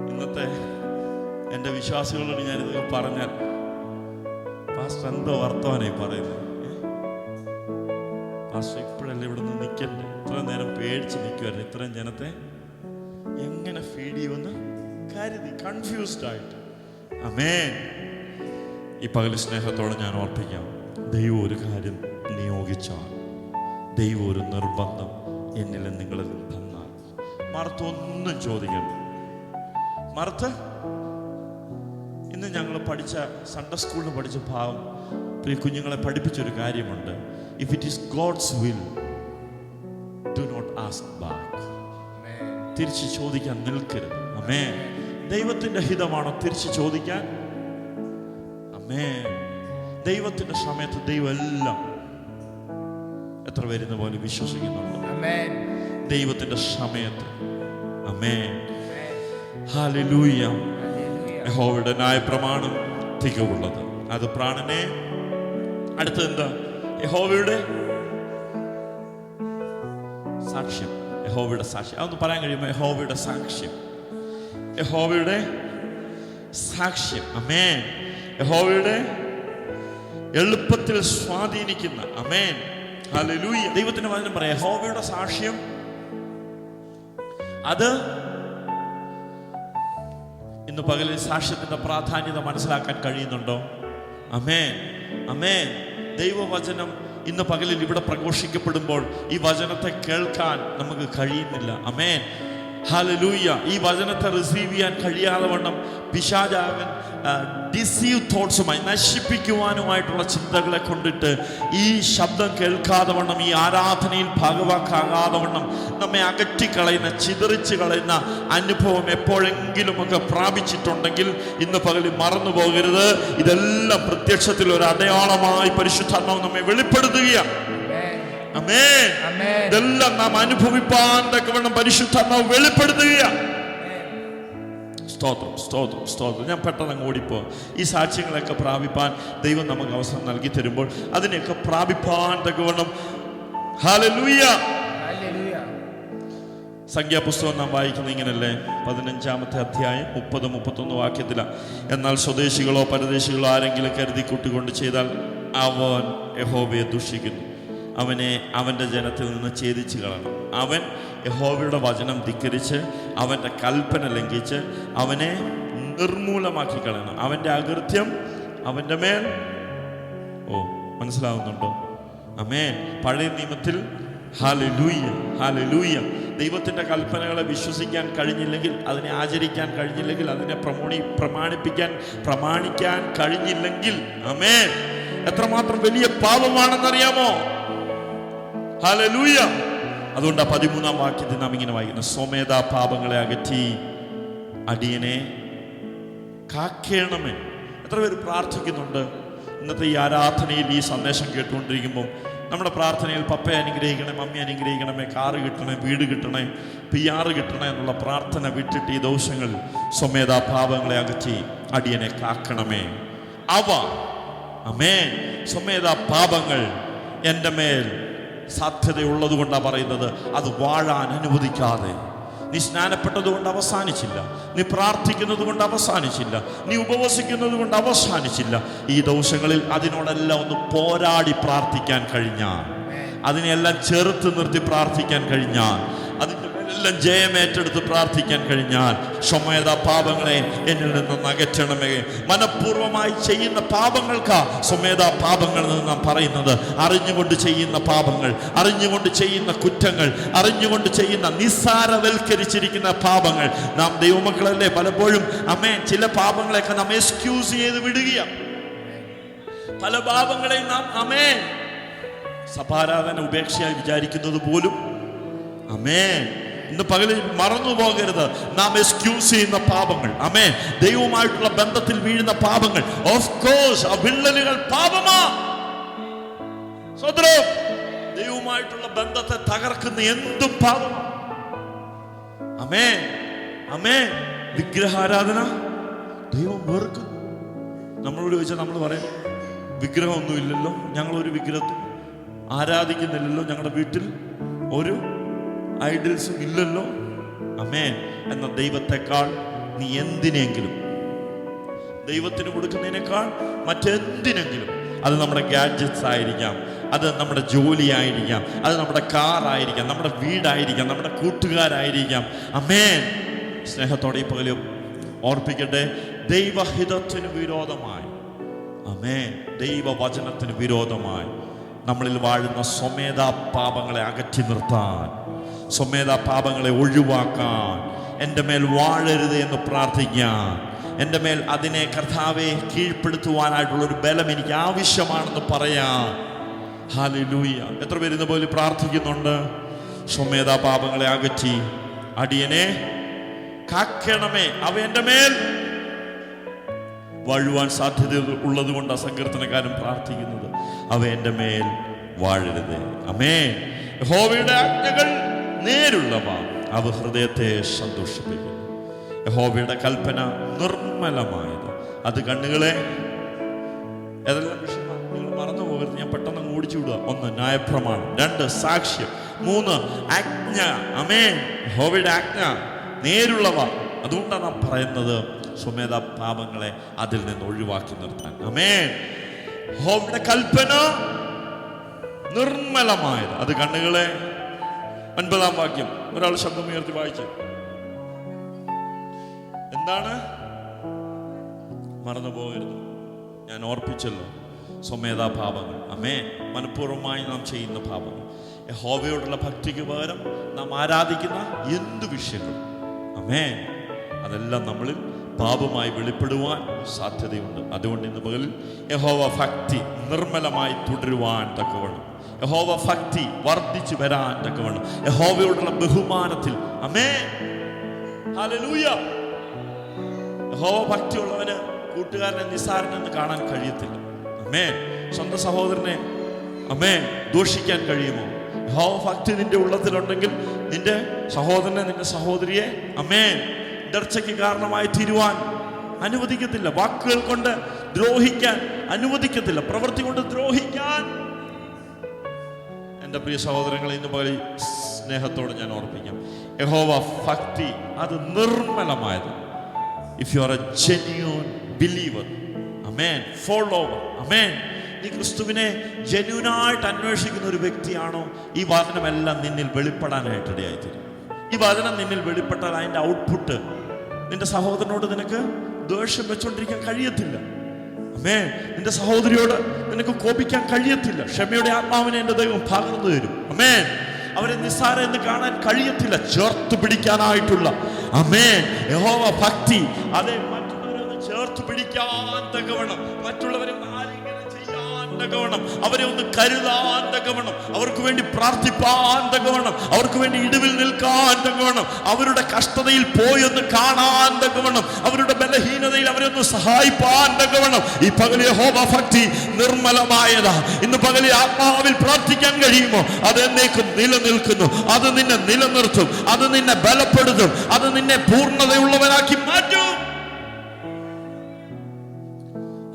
ഇന്നത്തെ എൻ്റെ വിശ്വാസികളോട് ഞാനിതൊക്കെ പറഞ്ഞാൽ, പാസ്റ്റർ എന്തോ വർത്തമാനായി പറയുന്നത്, പാസ്റ്റർ ഇപ്പോഴല്ലേ ഇവിടെ നിന്ന് നിൽക്കണ്ടേ, ഇത്രയും നേരം പേടിച്ച് നിൽക്കുമായിരുന്നു, ഇത്രയും ജനത്തെ എങ്ങനെ ഫീഡ് ചെയ്യുമെന്ന് കരുതി കൺഫ്യൂസ്ഡ് ആയിട്ട്. ആമേൻ. ഈ പകല് സ്നേഹത്തോടെ ഞാൻ ഓർപ്പിക്കാം, ദൈവം ഒരു കാര്യം നിയോഗിച്ചാൽ, ദൈവം ഒരു നിർബന്ധം എന്നിലും നിങ്ങളിലും തന്നാൽ, മറുത്ത് ഒന്നും ചോദിക്കണ്ട. മറുത്ത് ഇന്ന് ഞങ്ങൾ പഠിച്ച സൺഡേ സ്കൂളിൽ പഠിച്ച ഭാഗം പ്രിയ കുഞ്ഞുങ്ങളെ പഠിപ്പിച്ചൊരു കാര്യമുണ്ട്. If it is God's will, do not ask back. തിരിച്ച് ചോദിക്കാൻ നിൽക്കരുത്. ആമേൻ. ദൈവത്തിന്റെ ഹിതമാണോ തിരിച്ച് ചോദിക്കാൻ? ആമേൻ. ദൈവത്തിന്റെ സമയത്ത് ദൈവം എല്ലാം, എത്ര പേരുന്ന പോലെ വിശ്വസിക്കുന്നുണ്ട്? ദൈവത്തിന്റെ സമയത്ത്. ആമേൻ. ഹല്ലേലൂയ. യഹോവയുടെ ന്യായപ്രമാണം തികവുള്ളത്, അത് പ്രാണനെ. അടുത്തത് എന്താ? യഹോവയുടെ സാക്ഷ്യം. യഹോവയുടെ സാക്ഷ്യം, അതൊന്ന് പറയാൻ കഴിയുമോ? യഹോവയുടെ സാക്ഷ്യം, യഹോവയുടെ സാക്ഷ്യം. ആമേൻ. യഹോവയുടെ എളുപ്പത്തിൽ സ്വാധീനിക്കുന്ന. ആമേൻ. ഹല്ലേലൂയ. ദൈവത്തിന്റെ വചനം പറയാം, യഹോവയുടെ സാക്ഷ്യം അത്. ഇന്ന് പകലിൽ സാക്ഷ്യത്തിന്റെ പ്രാധാന്യത മനസ്സിലാക്കാൻ കഴിയുന്നുണ്ടോ? ആമേൻ, ആമേൻ. ദൈവവചനം ഇന്ന് പകലിൽ ഇവിടെ പ്രഘോഷിക്കപ്പെടുമ്പോൾ ഈ വചനത്തെ കേൾക്കാൻ നമുക്ക് കഴിയുന്നില്ല. ആമേൻ. ഹല്ലേലൂയ. ഈ വചനത്തെ റിസീവ് ചെയ്യാൻ കഴിയാതെ വണ്ണം പിശാചാകൻ ഡിസീവ് തോട്ട്സുമായി നശിപ്പിക്കുവാനുമായിട്ടുള്ള ചിന്തകളെ കൊണ്ടിട്ട് ഈ ശബ്ദം കേൾക്കാതെ വണ്ണം, ഈ ആരാധനയിൽ ഭാഗവാക്കാകാതെ വണ്ണം നമ്മെ അകറ്റിക്കളയുന്ന, ചിതറിച്ച് കളയുന്ന അനുഭവം എപ്പോഴെങ്കിലുമൊക്കെ പ്രാപിച്ചിട്ടുണ്ടെങ്കിൽ ഇന്ന് പകലിൽ മറന്നു പോകരുത്. ഇതെല്ലാം പ്രത്യക്ഷത്തിൽ ഒരു അടയാളമായി പരിശുദ്ധാത്മാവ് നമ്മെ വെളിപ്പെടുത്തുകയാണ്. ആമേൻ. ഇതെല്ലാം നാം അനുഭവിപ്പാൻ തക്കവണ്ണം പരിശുദ്ധാത്മാവ് വെളിപ്പെടുത്തുകയാണ്. സ്തോത്രം, സ്തോത്രം, സ്തോത്രം. ഞാൻ പെട്ടെന്ന് അങ്ങ് ഓടിപ്പോ. ഈ സാക്ഷ്യങ്ങളൊക്കെ പ്രാപിപ്പാൻ ദൈവം നമുക്ക് അവസരം നൽകി തരുമ്പോൾ അതിനെയൊക്കെ പ്രാപിപ്പാൻ തക്കവണ്ണം ഹല്ലേലൂയ. സംഖ്യാപുസ്തകം നാം വായിക്കുന്നത് ഇങ്ങനല്ലേ, 15-ാമത്തെ അധ്യായം 30-31 വാക്യത്തിലാണ്. എന്നാൽ സ്വദേശികളോ പരദേശികളോ ആരെങ്കിലും കരുതി കൂട്ടിക്കൊണ്ട് ചെയ്താൽ അവൻ യഹോവയെ ദുഷിക്കുന്നു, അവനെ അവൻ്റെ ജനത്തിൽ നിന്ന് ഛേദിച്ച് കളയണം. അവൻ യഹോവയുടെ വചനം ധിക്കരിച്ച് അവൻ്റെ കൽപ്പന ലംഘിച്ച് അവനെ നിർമൂലമാക്കി കളയണം. അവൻ്റെ അകൃത്യം അവൻ്റെ മേൽ. മനസ്സിലാവുന്നുണ്ടോ? ആമേൻ. പഴയ നിയമത്തിൽ ഹല്ലേലൂയ, ഹല്ലേലൂയ, ദൈവത്തിൻ്റെ കൽപ്പനകളെ വിശ്വസിക്കാൻ കഴിഞ്ഞില്ലെങ്കിൽ, അതിനെ ആചരിക്കാൻ കഴിഞ്ഞില്ലെങ്കിൽ, അതിനെ പ്രമാണിക്കാൻ കഴിഞ്ഞില്ലെങ്കിൽ, ആമേൻ, എത്രമാത്രം വലിയ പാപമാണെന്നറിയാമോ? ഹല്ലേലൂയ. അതുകൊണ്ട് 13-ാം വാക്യത്തിൽ നാം ഇങ്ങനെ വായിക്കുന്നു, സ്വമേധ പാപങ്ങളെ അകറ്റി അടിയനെ കാക്കേണമേ. എത്ര പേര് പ്രാർത്ഥിക്കുന്നുണ്ട്? ഇന്നത്തെ ഈ ആരാധനയിൽ ഈ സന്ദേശം കേട്ടുകൊണ്ടിരിക്കുമ്പോൾ നമ്മുടെ പ്രാർത്ഥനയിൽ പപ്പയെ അനുഗ്രഹിക്കണേ, മമ്മി അനുഗ്രഹിക്കണമേ, കാറ് കിട്ടണേ, വീട് കിട്ടണേ, PR കിട്ടണേ എന്നുള്ള പ്രാർത്ഥന വിട്ടിട്ട് ഈ ദിവസങ്ങളിൽ സ്വമേധ പാപങ്ങളെ അകറ്റി അടിയനെ കാക്കണമേ. അവ ആമേൻ, സ്വമേധ പാപങ്ങൾ എൻ്റെ മേൽ സാധ്യതയുള്ളത് കൊണ്ടാണ് പറയുന്നത്. അത് വാഴാൻ അനുവദിക്കാതെ. നീ സ്നാനപ്പെട്ടത് കൊണ്ട് അവസാനിച്ചില്ല, നീ പ്രാർത്ഥിക്കുന്നത് കൊണ്ട് അവസാനിച്ചില്ല, നീ ഉപവസിക്കുന്നത് കൊണ്ട് അവസാനിച്ചില്ല. ഈ ദിവസങ്ങളിൽ അതിനോടെല്ലാം ഒന്ന് പോരാടി പ്രാർത്ഥിക്കാൻ കഴിഞ്ഞാൽ, അതിനെല്ലാം ചെറുത്ത് നിർത്തി പ്രാർത്ഥിക്കാൻ കഴിഞ്ഞാൽ, അതിൻ്റെ മേലെല്ലാം ജയമേറ്റെടുത്ത് പ്രാർത്ഥിക്കാൻ കഴിഞ്ഞാൽ, സ്വമേധ പാപങ്ങളെ എന്നിൽ നിന്ന് അകറ്റണമേ. മനഃപൂർവ്വമായി ചെയ്യുന്ന പാപങ്ങൾക്ക് സ്വമേധ പാപങ്ങളിൽ നിന്ന് നാം പറയുന്നത്. അറിഞ്ഞുകൊണ്ട് ചെയ്യുന്ന പാപങ്ങൾ, അറിഞ്ഞുകൊണ്ട് ചെയ്യുന്ന കുറ്റങ്ങൾ, അറിഞ്ഞുകൊണ്ട് ചെയ്യുന്ന നിസ്സാരവൽക്കരിച്ചിരിക്കുന്ന പാപങ്ങൾ. നാം ദൈവമക്കളല്ലേ, പലപ്പോഴും ചില പാപങ്ങളെയൊക്കെ നാം എക്സ്ക്യൂസ് ചെയ്ത് വിടുകയാണ്. പല പാപങ്ങളെയും നാം സഭാരാധന ഉപേക്ഷയായി വിചാരിക്കുന്നത് പോലും ഇന്ന് പകലിൽ മറന്നു പോകരുത്. നാം എക്സ്ക്യൂസ് ചെയ്യുന്ന പാപങ്ങൾ, ദൈവവുമായിട്ടുള്ള ബന്ധത്തിൽ വീഴുന്ന പാപങ്ങൾ, ഓഫ് കോഴ്സ് ആ വിള്ളലുകൾ പാപമാ. സ്വതന്ത്രം, ദൈവവുമായിട്ടുള്ള ബന്ധത്തെ തകർക്കുന്ന എന്തും പാപമാ. വിഗ്രഹാരാധന ദൈവം വെറുക്കുന്നു. നമ്മളോട് ചോദിച്ചാൽ നമ്മൾ പറയും, വിഗ്രഹമൊന്നുമില്ലല്ലോ, ഞങ്ങളൊരു വിഗ്രഹത്തെ ആരാധിക്കുന്നില്ലല്ലോ, ഞങ്ങളുടെ വീട്ടിൽ ഒരു ഐഡൽസും ഇല്ലല്ലോ. എന്ന ദൈവത്തെക്കാൾ നീ എന്തിനെങ്കിലും, ദൈവത്തിന് കൊടുക്കുന്നതിനേക്കാൾ മറ്റെന്തിനെങ്കിലും, അത് നമ്മുടെ ഗാഡ്ജറ്റ്സ് ആയിരിക്കാം, അത് നമ്മുടെ ജോലിയായിരിക്കാം, അത് നമ്മുടെ കാറായിരിക്കാം, നമ്മുടെ വീടായിരിക്കാം, നമ്മുടെ കൂട്ടുകാരായിരിക്കാം. സ്നേഹത്തോടെ ഈ പകലും ഓർപ്പിക്കട്ടെ, ദൈവഹിതത്തിന് വിരോധമായി, ദൈവവചനത്തിന് വിരോധമായി നമ്മളിൽ വാഴുന്ന സ്വമേധ പാപങ്ങളെ അകറ്റി നിർത്താൻ, സ്വമേധ പാപങ്ങളെ ഒഴിവാക്കാൻ, എൻ്റെ മേൽ വാഴരുത് എന്ന് പ്രാർത്ഥിക്കാൻ, എൻ്റെ മേൽ അതിനെ കർത്താവെ കീഴ്പ്പെടുത്തുവാനായിട്ടുള്ളൊരു ബലം എനിക്ക് ആവശ്യമാണെന്ന് പറയാൻ. ഹല്ലേലൂയ. എത്ര പേര് ഇന്ന് പോലെ പ്രാർത്ഥിക്കുന്നുണ്ട്? സ്വമേധ പാപങ്ങളെ അകറ്റി അടിയനെ കാക്കണമേ. അവ എൻ്റെ മേൽ വാഴുവാൻ സാധ്യത ഉള്ളത് കൊണ്ടാണ് സങ്കീർത്തനക്കാരൻ പ്രാർത്ഥിക്കുന്നത്. അവ എൻ്റെ മേൽ വാഴരുത്. യഹോവയുടെ ആജ്ഞകൾ നേരുള്ളവ, അവ ഹൃദയത്തെ സന്തോഷിപ്പിക്കുന്നു. യഹോവയുടെ കൽപ്പന നിർമ്മലമായത്, അത് കണ്ണുകളെ. ഏതെല്ലാം വിഷയമാണ് നിങ്ങൾ മറന്നു പോകരുത്, ഞാൻ പെട്ടെന്ന് ഓടിച്ചു വിടുക. 1 ന്യായപ്രമാണം, 2 സാക്ഷ്യം, 3 ആജ്ഞ. യഹോവയുടെ ആജ്ഞ നേരുള്ളവ. അതുകൊണ്ടാണ് നാം പറയുന്നത് സ്വമേധ പാപങ്ങളെ അതിൽ നിന്ന് ഒഴിവാക്കി നിർത്താൻ. യഹോവയുടെ കൽപ്പന നിർമ്മലമായത്, അത് കണ്ണുകളെ. 9-ാം വാക്യം ഒരാൾ ശബ്ദമുയർത്തി വായിച്ചു. എന്താണ്? മറന്നു പോകരുത്, ഞാൻ ഓർപ്പിച്ചല്ലോ, സ്വമേധ പാപങ്ങൾ. മനഃപൂർവ്വമായി നാം ചെയ്യുന്ന പാപങ്ങൾ. യഹോവയോടുള്ള ഭക്തിക്ക് പകരം നാം ആരാധിക്കുന്ന എന്ത് വിഷയങ്ങളും ആമേൻ. അതെല്ലാം നമ്മളിൽ പാപമായി വെളിപ്പെടുവാൻ സാധ്യതയുണ്ട്. അതുകൊണ്ട് ഇന്ന് പകലിൽ യഹോവ ഭക്തി നിർമ്മലമായി തുടരുവാൻ തക്കവണ്ണം, യഹോവ ഭക്തി വർദ്ധിച്ചു വരാൻ തക്കവണ്ണം, യഹോവയോടുള്ള ബഹുമാനത്തിൽ ആമേൻ, ഹല്ലേലൂയ. യഹോവ ഭക്തിയുള്ളവന് കൂട്ടുകാരനെ നിസ്സാരനെന്ന് കാണാൻ കഴിയത്തില്ല. ആമേൻ. സ്വന്തം സഹോദരനെ ആമേൻ ദൂഷിക്കാൻ കഴിയുമോ? യഹോവ ഭക്തി നിന്റെ ഉള്ളത്തിലുണ്ടെങ്കിൽ നിന്റെ സഹോദരനെ, നിന്റെ സഹോദരിയെ ആമേൻ ഇടർച്ചയ്ക്ക് കാരണമായി തീരുവാൻ അനുവദിക്കത്തില്ല. വാക്കുകൾ കൊണ്ട് ദ്രോഹിക്കാൻ അനുവദിക്കത്തില്ല. പ്രവൃത്തി കൊണ്ട് ദ്രോഹിക്കാൻ. എൻ്റെ പ്രിയ സഹോദരങ്ങളെ, ഇന്ന് പോലെ സ്നേഹത്തോടെ ഞാൻ ഓർപ്പിക്കാം, യഹോവ ഭക്തി അത് നിർമ്മലമായത്. If you are a genuine believer, ആമേൻ, ഫോളോവർ, ആമേൻ, നീ ക്രിസ്തുവിനെ ജെന്യൂനായിട്ട് അന്വേഷിക്കുന്ന ഒരു വ്യക്തിയാണോ, ഈ വചനമെല്ലാം നിന്നിൽ വെളിപ്പെടാനായിട്ട് ഇടയായിത്തീരും. ഈ വചനം നിന്നിൽ വെളിപ്പെട്ടാൽ അതിൻ്റെ ഔട്ട്പുട്ട് നിന്റെ സഹോദരനോട് നിനക്ക് ദേഷ്യം വെച്ചുകൊണ്ടിരിക്കാൻ കഴിയത്തില്ല. ആമേൻ. നിന്റെ സഹോദരിയോട് നിനക്ക് കോപിക്കാൻ കഴിയത്തില്ല. ക്ഷമയുടെ ആത്മാവിനെ എൻ്റെ ദൈവം പകർന്നു തരും. ആമേൻ. അവരെ നിസ്സാരം എന്ന് കാണാൻ കഴിയത്തില്ല. ചേർത്ത് പിടിക്കാനായിട്ടുള്ള ആമേൻ യഹോവ ഭക്തി, അതെ, മറ്റുള്ളവരെ ഒന്ന് ചേർത്ത് പിടിക്കാൻ തക്കവണ്ണം, മറ്റുള്ളവരെ തക്കവണ്ണം, അവരെ ഒന്ന് കരുതാൻ തക്കവണ്ണം, അവർക്ക് വേണ്ടി പ്രാർത്ഥിപ്പാൻ തക്കവണ്ണം, അവർക്ക് വേണ്ടി ഇടിവിൽ നിൽക്കാൻ തക്കവണ്ണം, അവരുടെ കഷ്ടതയിൽ പോയി ഒന്ന് കാണാൻ തക്കവണ്ണം, അവരുടെ ബലഹീനതയിൽ അവരെ ഒന്ന് സഹായിപ്പാൻ തക്കവണ്ണം ഈ പകൽ യഹോവ ഭക്തി നിർമ്മലമായതാ. ഇന്ന് പകൽ ആത്മാവിൽ പ്രാർത്ഥിക്കാൻ കഴിയുമോ? അത് എന്നേക്കും നിലനിൽക്കുന്നു. അത് നിന്നെ നിലനിർത്തും. അത് നിന്നെ ബലപ്പെടുത്തും. അത് നിന്നെ പൂർണ്ണതയുള്ളവനാക്കി മാറ്റും.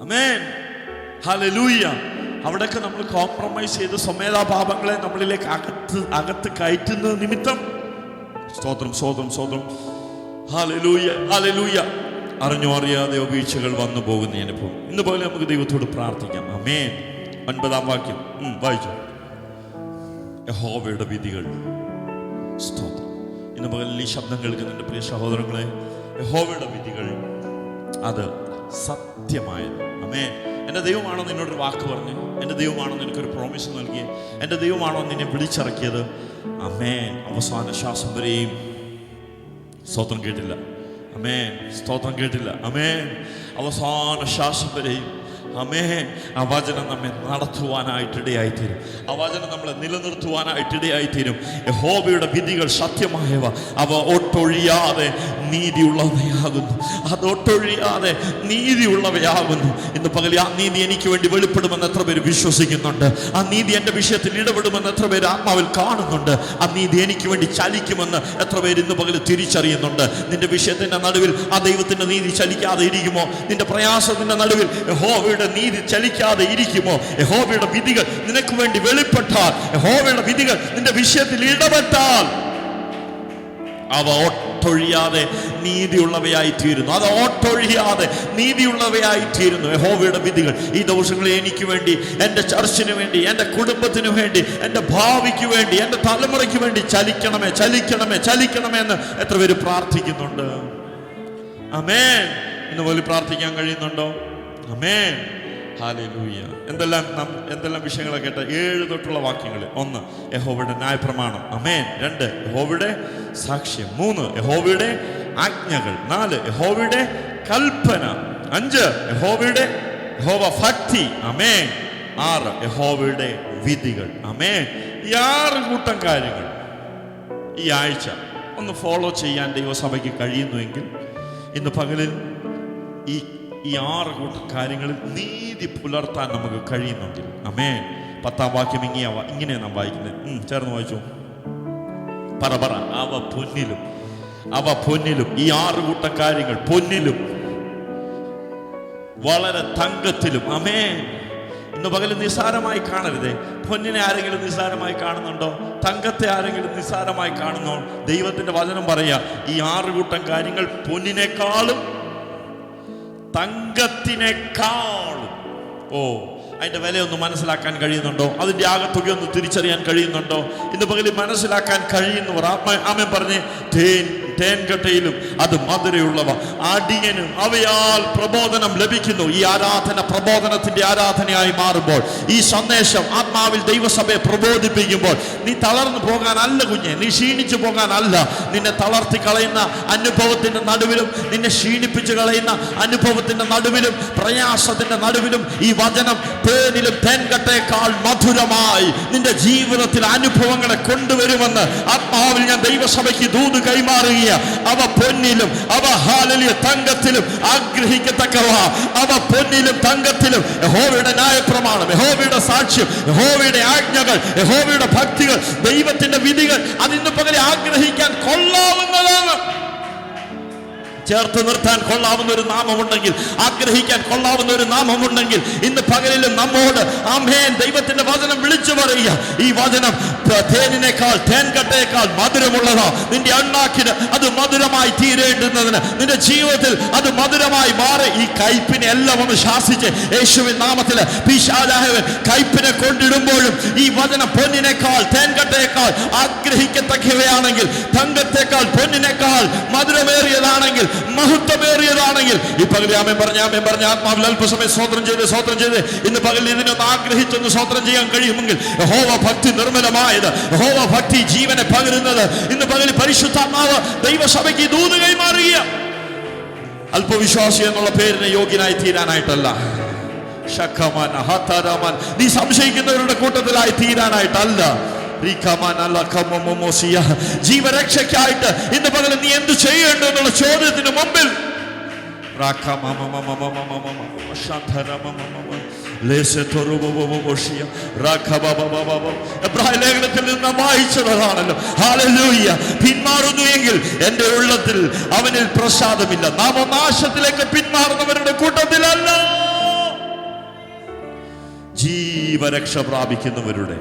ആമേൻ, ഹല്ലേലൂയ. അവിടെയൊക്കെ നമ്മൾ കോംപ്രമൈസ് ചെയ്ത് സ്വമേധാപാപങ്ങളെ നമ്മളിലേക്ക് അകത്ത് കയറ്റുന്ന നിമിത്തം സ്തോത്രം, സ്തോത്രം, സ്തോത്രം, ഹല്ലേലൂയ, ഹല്ലേലൂയ. അറിഞ്ഞോ അറിയാതെ വീഴ്ചകൾ വന്നു പോകുന്ന അനുഭവം. ഇന്ന് പോലെ നമുക്ക് ദൈവത്തോട് പ്രാർത്ഥിക്കാം. ആമേൻ. 9-ാം വാക്യം വായിച്ചു. യഹോവയുടെ വിധികൾ. സ്തോത്രം. ഇന്ന് പകൽ ഈ ശബ്ദം കേൾക്കുന്നുണ്ട് പ്രിയ സഹോദരങ്ങളെ, യഹോവയുടെ വിധികൾ അത് സത്യമായത്. ആമേൻ. എൻ്റെ ദൈവമാണോ നിന്നോടൊരു വാക്ക് പറഞ്ഞ്? എൻ്റെ ദൈവമാണോ നിനക്കൊരു പ്രോമിസ് നൽകിയത്? എൻ്റെ ദൈവമാണോ നിന്നെ വിളിച്ചിറക്കിയത്? ആമേൻ. അവസാന ശ്വാസം വരെയും സ്തോത്രം കേട്ടില്ല. ആമേൻ. സ്തോത്രം കേട്ടില്ല. ആമേൻ. അവസാന ശ്വാസം വരെയും ആമേൻ ആ വചനം നമ്മെ നടത്തുവാനായിട്ടിടയായിത്തീരും. ആ വചനം നമ്മളെ നിലനിർത്തുവാനായിട്ടിടയായിത്തീരും. യഹോവയുടെ വിധികൾ സത്യമായവ, അവ ഒട്ടൊഴിയാതെ നീതിയുള്ളവയാകുന്നു. അത് ഒട്ടൊഴിയാതെ നീതിയുള്ളവയാകുന്നു. ഇന്ന് പകൽ ആ നീതി എനിക്ക് വേണ്ടി വെളിപ്പെടുമെന്ന് എത്ര പേര് വിശ്വസിക്കുന്നുണ്ട്? ആ നീതി എൻ്റെ വിഷയത്തിൽ ഇടപെടുമെന്ന് എത്ര പേര് ആത്മാവിൽ കാണുന്നുണ്ട്? ആ നീതി എനിക്ക് വേണ്ടി ചലിക്കുമെന്ന് എത്ര പേര് ഇന്ന് പകൽ തിരിച്ചറിയുന്നുണ്ട്? നിന്റെ വിഷയത്തിന്റെ നടുവിൽ ആ ദൈവത്തിന്റെ നീതി ചലിക്കാതെ ഇരിക്കുമോ? നിന്റെ പ്രയാസത്തിന്റെ നടുവിൽ യഹോവയുടെ നീതി ചലിക്കാതെ ഇരിക്കുമോ? യഹോവയുടെ വിധികൾ നിനക്ക് വേണ്ടി വെളിപ്പെട്ടാൽ, യഹോവയുടെ വിധികൾ നിന്റെ വിഷയത്തിൽ ഇടപെട്ടാൽ അവ ഒട്ടൊഴിയാതെ നീതിയുള്ളവയായി തീരുന്നു. അത് ഒട്ടൊഴിയാതെ നീതിയുള്ളവയായി തീരുന്നു. യഹോവയുടെ വിധികൾ ഈ ദിവസങ്ങളിൽ എനിക്ക് വേണ്ടി, എൻ്റെ ചർച്ചിന് വേണ്ടി, എൻ്റെ കുടുംബത്തിന് വേണ്ടി, എൻ്റെ ഭാവിക്ക് വേണ്ടി, എൻ്റെ തലമുറയ്ക്ക് വേണ്ടി ചലിക്കണമേ, ചലിക്കണമേ, ചലിക്കണമേ എന്ന് എത്ര പേര് പ്രാർത്ഥിക്കുന്നുണ്ട്? ആമേൻ. ഇന്ന് പോലും പ്രാർത്ഥിക്കാൻ കഴിയുന്നുണ്ടോ? ആമേൻ, ഹല്ലേലൂയ. എന്തെല്ലാം വിഷയങ്ങളെ കേട്ട 7 തൊട്ടുള്ള വാക്യങ്ങൾ. 1 യഹോവയുടെ ന്യായപ്രമാണം. ആമേൻ. 2 യഹോവയുടെ സാക്ഷ്യം. 3 യഹോവയുടെ ആജ്ഞകൾ. 4 യഹോവയുടെ കൽപ്പന. 5 യഹോവ ഭക്തി. ആമേൻ. 6 യഹോവയുടെ വിധികൾ. ആമേൻ. ഈ 6 കൂട്ടം കാര്യങ്ങൾ ഈ ആഴ്ച ഒന്ന് ഫോളോ ചെയ്യാൻ ദൈവസഭയ്ക്ക് കഴിയുന്നുവെങ്കിൽ, ഇന്ന് പകലിൽ ഈ 6 കൂട്ടം കാര്യങ്ങളിൽ നീതി പുലർത്താൻ നമുക്ക് കഴിയുന്നുണ്ടെങ്കിൽ, ആമേൻ. 10-ാം വാക്യം ഇങ്ങനെ നാം വായിക്കുന്നത്. ചേർന്ന് വായിച്ചു. പറ. അവ പൊന്നിലും ഈ 6 കൂട്ടം കാര്യങ്ങൾ പൊന്നിലും വളരെ തങ്കത്തിലും. ആമേൻ. ഇന്ന് പകൽ നിസ്സാരമായി കാണരുതേ. പൊന്നിനെ ആരെങ്കിലും നിസ്സാരമായി കാണുന്നുണ്ടോ? തങ്കത്തെ ആരെങ്കിലും നിസ്സാരമായി കാണുന്നോ? ദൈവത്തിന്റെ വചനം പറയാ, ഈ 6 കൂട്ടം കാര്യങ്ങൾ പൊന്നിനേക്കാളും തങ്കത്തിനേക്കാളും. അതിന്റെ വിലയൊന്ന് മനസ്സിലാക്കാൻ കഴിയുന്നുണ്ടോ? അതിന്റെ ആകത്തുകയൊന്ന് തിരിച്ചറിയാൻ കഴിയുന്നുണ്ടോ? ഇന്ന് പകൽ മനസ്സിലാക്കാൻ കഴിയുന്നവർ ആമേൻ പറഞ്ഞ് തേൻ തേൻകട്ടയിലും അത് മധുരയുള്ളവ. അടിയനും അവയാൽ പ്രബോധനം ലഭിക്കുന്നു. ഈ ആരാധന പ്രബോധനത്തിന്റെ ആരാധനയായി മാറുമ്പോൾ, ഈ സന്ദേശം ആത്മാവിൽ ദൈവസഭയെ പ്രബോധിപ്പിക്കുമ്പോൾ, നീ തളർന്നു പോകാനല്ല കുഞ്ഞെ, നീ ക്ഷീണിച്ചു പോകാനല്ല. നിന്നെ തളർത്തി കളയുന്ന അനുഭവത്തിന്റെ നടുവിലും, നിന്നെ ക്ഷീണിപ്പിച്ചു കളയുന്ന അനുഭവത്തിന്റെ നടുവിലും, പ്രയാസത്തിന്റെ നടുവിലും ഈ വചനം തേനിലും തേൻകട്ടയേക്കാൾ മധുരമായി നിന്റെ ജീവിതത്തിൽ അനുഭവങ്ങളെ കൊണ്ടുവരുമെന്ന് ആത്മാവിൽ ഞാൻ ദൈവസഭയ്ക്ക് ദൂത് കൈമാറുക. അവ പൊന്നിലും അവ ഹാലലിയ തങ്കത്തിലും ആഗ്രഹിക്കത്തക്കവ, അവ പൊന്നിലും തങ്കത്തിലും യഹോവയുടെ ന്യായപ്രമാണം, യഹോവയുടെ സാക്ഷ്യം, യഹോവയുടെ ആജ്ഞകൾ, യഹോവയുടെ ഭക്തികൾ, ദൈവത്തിന്റെ വിധികൾ അതിന്ന് പകരം ആഗ്രഹിക്കാൻ കൊള്ളാവുന്നതാണ്. ചേർത്ത് നിർത്താൻ കൊള്ളാവുന്ന ഒരു നാമമുണ്ടെങ്കിൽ, ആഗ്രഹിക്കാൻ കൊള്ളാവുന്ന ഒരു നാമമുണ്ടെങ്കിൽ, ഇന്ന് പകലിലും നമ്മോട് ആമേൻ ദൈവത്തിന്റെ വചനം വിളിച്ചു പറയുക. ഈ വചനം തേനിനേക്കാൾ തേൻകട്ടയേക്കാൾ മധുരമുള്ളതാ. നിന്റെ അണ്ണാക്കിന് അത് മധുരമായി തീരേണ്ടുന്നതിന്, നിന്റെ ജീവിതത്തിൽ അത് മധുരമായി മാറി. ഈ കയ്പിനെ എല്ലാം ഒന്ന് ശാസിച്ച് യേശുവിൻ നാമത്തില് പിശാചായവൻ കയ്പിനെ കൊണ്ടിടുമ്പോഴും ഈ വചനം പൊന്നിനേക്കാൾ തേൻകട്ടയേക്കാൾ ആഗ്രഹിക്കത്തക്കവയാണെങ്കിൽ, തങ്കത്തേക്കാൾ പൊന്നിനേക്കാൾ മധുരമേറിയതാണെങ്കിൽ, മഹത്വമേറിയതാണെങ്കിൽ, ഈ പകൽ ആമേൻ പറഞ്ഞ ആത്മാവിൽ അല്പസമയം സ്തോത്രം ചെയ്ത് ഇന്ന് പകൽ ഇതിനൊന്ന് ആഗ്രഹിച്ചൊന്ന് സ്തോത്രം ചെയ്യാൻ കഴിയുമെങ്കിൽ, യഹോവ ഭക്തി നിർമ്മലമായത്, യഹോവ ഭക്തി ജീവനെ പകരുന്നത് ഇന്ന് പകൽ പരിശുദ്ധാത്മാവ് ദൈവസഭയ്ക്ക് ദൂത് കൈമാറുക. അല്പവിശ്വാസി എന്നുള്ള പേരിന് യോഗ്യനായി തീരാനായിട്ടല്ല, നീ സംശയിക്കുന്നവരുടെ കൂട്ടത്തിലായി തീരാനായിട്ടല്ല, ജീവരക്ഷയ്ക്കായിട്ട് ഇന്ന് പകൽ നീ എന്ത് ചെയ്യേണ്ടു എന്നുള്ള ചോദ്യത്തിന് മുമ്പിൽ ലേഖനത്തിൽ നിന്ന് വായിച്ചതാണല്ലോ. ഹല്ലേലൂയ. പിന്മാറുന്നു എങ്കിൽ എന്റെ ഉള്ളത്തിൽ അവനിൽ പ്രസാദമില്ല. നാമനാശത്തിലേക്ക് പിന്മാറുന്നവരുടെ കൂട്ടത്തിലല്ല, ജീവരക്ഷ പ്രാപിക്കുന്നവരുടെ,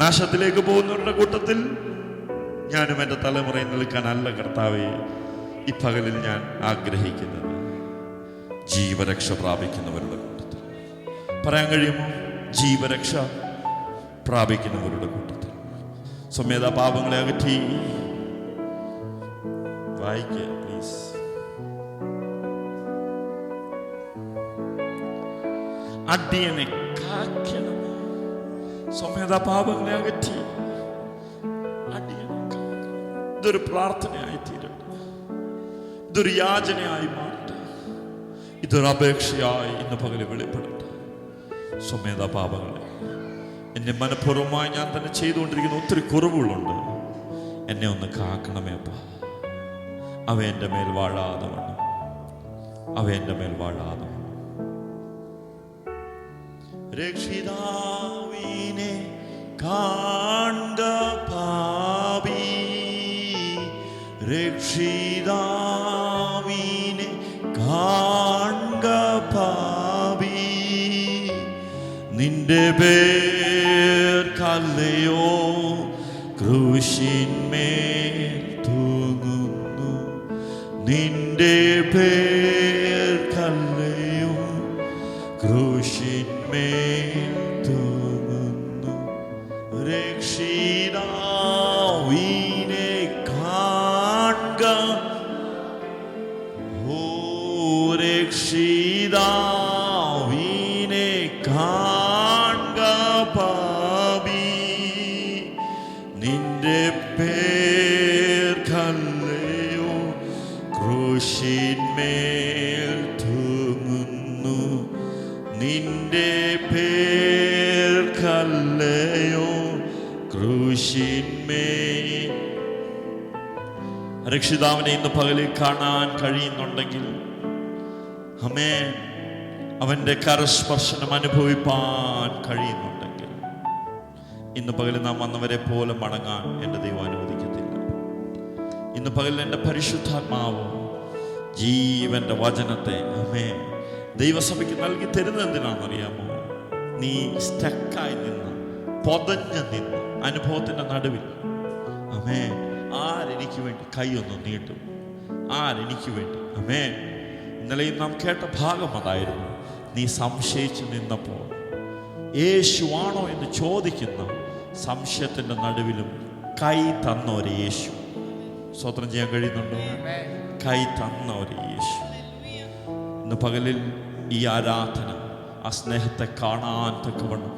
നാശത്തിലേക്ക് പോകുന്നവരുടെ കൂട്ടത്തിൽ ഞാനും എൻ്റെ തലമുറയിൽ നിൽക്കാനല്ല കർത്താവേ ഈ പകലിൽ ഞാൻ ആഗ്രഹിക്കുന്നത്. ജീവരക്ഷ പ്രാപിക്കുന്നവരുടെ കൂട്ടത്തിൽ പറയാൻ കഴിയുമോ? ജീവരക്ഷ പ്രാപിക്കുന്നവരുടെ കൂട്ടത്തിൽ. സ്വമേധ പാപങ്ങളെ അകറ്റി വായിക്കുക പ്ലീസ്. അടിയനെ കാക്കണം, സ്വമേധ പാപങ്ങളെ അകറ്റി അടിയനെ കാക്കണം. ഇതൊരു പ്രാർത്ഥനയായി തീരട്ടെ, ഇതൊരു യാചനയായി മാറട്ടെ, ഇതൊരു അപേക്ഷയായി ഇന്ന് പകല് വെളിപ്പെടട്ടെ. സ്വമേധ പാപങ്ങളെ എന്നെ മനഃപൂർവ്വമായി ഞാൻ തന്നെ ചെയ്തുകൊണ്ടിരിക്കുന്ന ഒത്തിരി കുറവുകളുണ്ട്, എന്നെ ഒന്ന് കാക്കണമേ അപ്പ. അവ എൻ്റെ മേൽ വാഴാതെ വണ്ണം, അവ എൻ്റെ മേൽ വാഴാതെ വണ്ണം. രക്ഷിതാവിനെ കാൺക പാപി, രക്ഷിതാവിനെ കാൺക പാപി, നിന്റെ പേർക്കല്ലയോ ക്രൂശിന്മേൽ തൂങ്ങുന്നു, നിന്റെ പേർക്കല്ലയോ ക്രൂശിന്മേൽ തൂങ്ങുന്നു. രക്ഷിതാവിനെ കാൺക, ഓ രക്ഷിതാവിനെ കാൺക പാപി, നിന്റെ പേർക്കല്ലയോ ക്രൂശിന്മേൽ തൂങ്ങുന്നു, നിന്റെ പേർക്കല്ലയോ ക്രൂശിന്മേൽ. രക്ഷിതാവിനെ ഇന്ന് പകലിൽ കാണാൻ കഴിയുന്നുണ്ടെങ്കിൽ, ആമേൻ, അവന്റെ കരസ്പർശനം അനുഭവിപ്പാൻ കഴിയുന്നുണ്ടെങ്കിൽ, ഇന്ന് പകലിൽ നാം വന്നവരെ പോലെ മടങ്ങാൻ എൻ്റെ ദൈവം അനുവദിക്കത്തില്ല. ഇന്ന് പകലിൽ എൻ്റെ പരിശുദ്ധാത്മാവ് ജീവന്റെ വചനത്തെ ആമേൻ ദൈവസഭയ്ക്ക് നൽകി തരുന്നത് എന്തിനാണെന്നറിയാമോ? നീ സ്റ്റക്കായി നിന്ന്, പൊതഞ്ഞ് നിന്ന് അനുഭവത്തിന്റെ നടുവിൽ, ആമേൻ, ആരെനിക്ക് വേണ്ടി കൈയൊന്ന് നീട്ടും, ആരെനിക്ക് വേണ്ടി, ആമേൻ. ഇന്നലെയും നാം കേട്ട ഭാഗം അതായിരുന്നു. നീ സംശയിച്ചു നിന്നപ്പോൾ യേശുവാണോ എന്ന് ചോദിക്കുന്ന സംശയത്തിന്റെ നടുവിലും കൈ തന്നൊരു യേശു, സ്തോത്രം ചെയ്യാൻ കഴിയുന്നുണ്ടോ? കൈ തന്ന ഒരു യേശു. ഇന്ന് പകലിൽ ഈ ആരാധന ആ സ്നേഹത്തെ കാണാൻ തക്കവണ്ണം,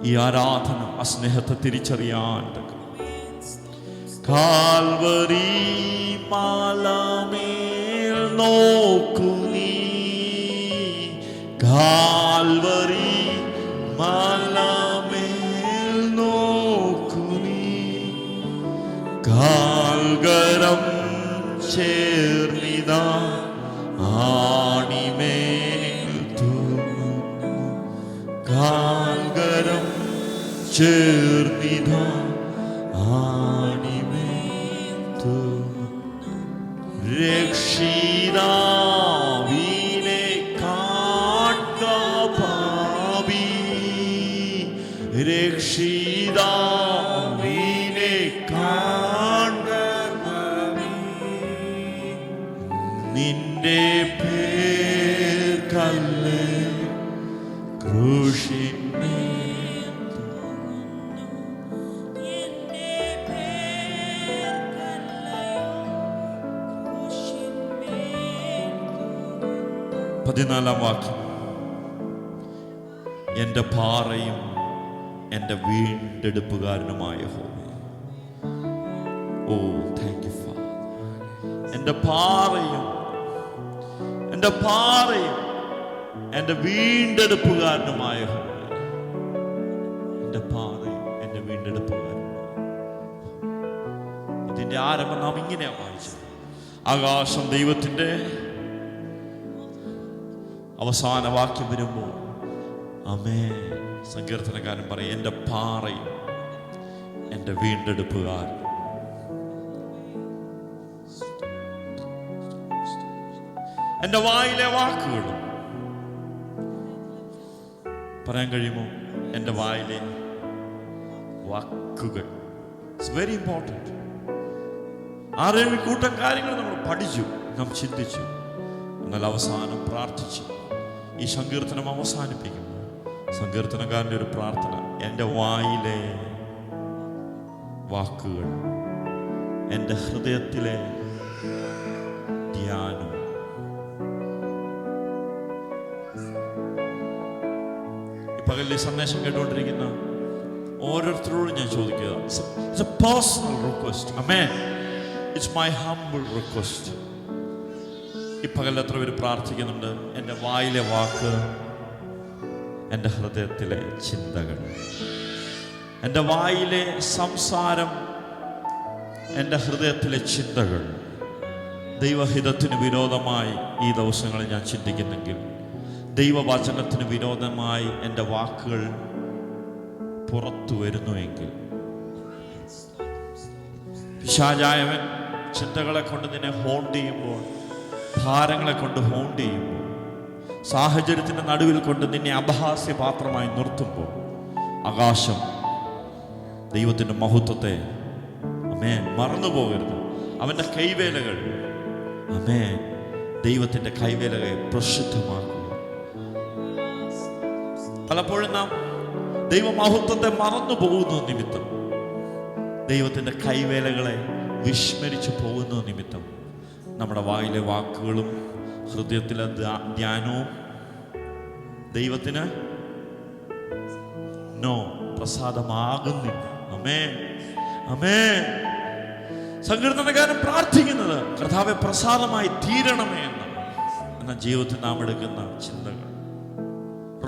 ഈ ആരാധന ആ സ്നേഹത്തെ തിരിച്ചറിയാൻ തക്കവണ്ണം, കാൽവരി മാലമേൽ നോക്കൂ നീ, കാൽവരി മാലമേൽ നോക്കൂ നീ, കാൽകരം ചേർന്നിതാ ആണിമേൽ തൂങ്ങുന്നു, കാൽകരം ചേർന്നിതാ ആണിമേൽ തൂങ്ങുന്നു. രക്ഷിതാവിനെ കാൺക പാപി, രക്ഷിതാവിനെ കാൺക പാപി, നിന്റെ പേർ കല്ല് ക്രൂശിന്മേൽ പതിനാലാം വാക്യം, എൻ്റെ പാറയും എൻ്റെ വീണ്ടെടുപ്പുകാരനുമായ യഹോവേ. ഓ താങ്ക് യു ഫാദർ. എൻ്റെ പാറയും എൻ്റെ വീണ്ടെടുപ്പുകാരനുമായ യഹോവേ. എൻ്റെ പാറയും എൻ്റെ വീണ്ടെടുപ്പുകാരനുമായ. ഇതിൻ്റെ ആരംഭം നാം ഇങ്ങനെയാ വായിച്ചത്. ആകാശം ദൈവത്തിൻ്റെ, അവസാന വാക്യം വരുമ്പോൾ ആമേൻ. സങ്കീർത്തനക്കാരൻ പറയും, എൻ്റെ പാറയും എൻ്റെ വീണ്ടെടുപ്പുകാരൻ. എൻ്റെ വായിലെ വാക്കുകളും പറയാൻ കഴിയുമോ? എൻ്റെ വായിലെ വാക്കുകൾ ഇറ്റ്സ് വെരി ഇമ്പോർട്ടൻറ്റ്. 6-7 കൂട്ടം കാര്യങ്ങൾ നമ്മൾ പഠിച്ചു, നാം ചിന്തിച്ചു. എന്നാൽ അവസാനം പ്രാർത്ഥിച്ചു. ഈ സങ്കീർത്തനം അവസാനിപ്പിക്കുമ്പോൾ സങ്കീർത്തനക്കാരൻ്റെ ഒരു പ്രാർത്ഥന, എൻ്റെ വായിലെ വാക്കുകൾ, എൻ്റെ ഹൃദയത്തിലെ ധ്യാനം. ഈ പകലിൽ സന്ദേശം കേട്ടുകൊണ്ടിരിക്കുന്ന ഓരോരുത്തരോടും ഞാൻ ചോദിക്കുക, it's A personal request. Amen. It's my humble request. ഈ പകലിൽ എത്ര പേര് പ്രാർത്ഥിക്കുന്നുണ്ട്, എൻ്റെ വായിലെ വാക്ക്, എൻ്റെ ഹൃദയത്തിലെ ചിന്തകൾ, എൻ്റെ വായിലെ സംസാരം, എൻ്റെ ഹൃദയത്തിലെ ചിന്തകൾ ദൈവഹിതത്തിന് വിരോധമായി ഈ ദിവസങ്ങളിൽ ഞാൻ ചിന്തിക്കുന്നെങ്കിൽ, ദൈവവചനത്തിന് വിരോധമായി എൻ്റെ വാക്കുകൾ പുറത്തു വരുന്നുവെങ്കിൽ, പിശാചായവൻ ചിന്തകളെ കൊണ്ട് നിന്നെ ഹോണ്ട് ചെയ്യുമ്പോൾ, ഭാരങ്ങളെ കൊണ്ട് ഹോണ്ട് ചെയ്യുമ്പോൾ, സാഹചര്യത്തിൻ്റെ നടുവിൽ കൊണ്ട് നിന്നെ അപഹാസ്യപാത്രമായി നിർത്തുമ്പോൾ, ആകാശം ദൈവത്തിൻ്റെ മഹത്വത്തെ ആമേൻ മറന്നു പോകരുത്. അവൻ്റെ കൈവേലകൾ, ആമേൻ, ദൈവത്തിൻ്റെ കൈവേലകളെ പ്രസിദ്ധമാക്കുക. പലപ്പോഴും നാം ദൈവമഹത്വത്തെ മറന്നു പോകുന്ന നിമിത്തം, ദൈവത്തിൻ്റെ കൈവേലകളെ വിസ്മരിച്ചു പോകുന്ന നിമിത്തം നമ്മുടെ വായിലെ വാക്കുകളും ഹൃദയത്തിലെ ധ്യാനവും ദൈവത്തിന് പ്രസാദമാകുന്നില്ല. ആമേൻ, ആമേൻ. സങ്കീർത്തനക്കാരൻ പ്രാർത്ഥിക്കുന്നത്, കർത്താവേ പ്രസാദമായി തീരണമേ എന്നാണ്. എന്നാൽ ജീവിതത്തിൽ നാം എടുക്കുന്ന ചിന്തകൾ,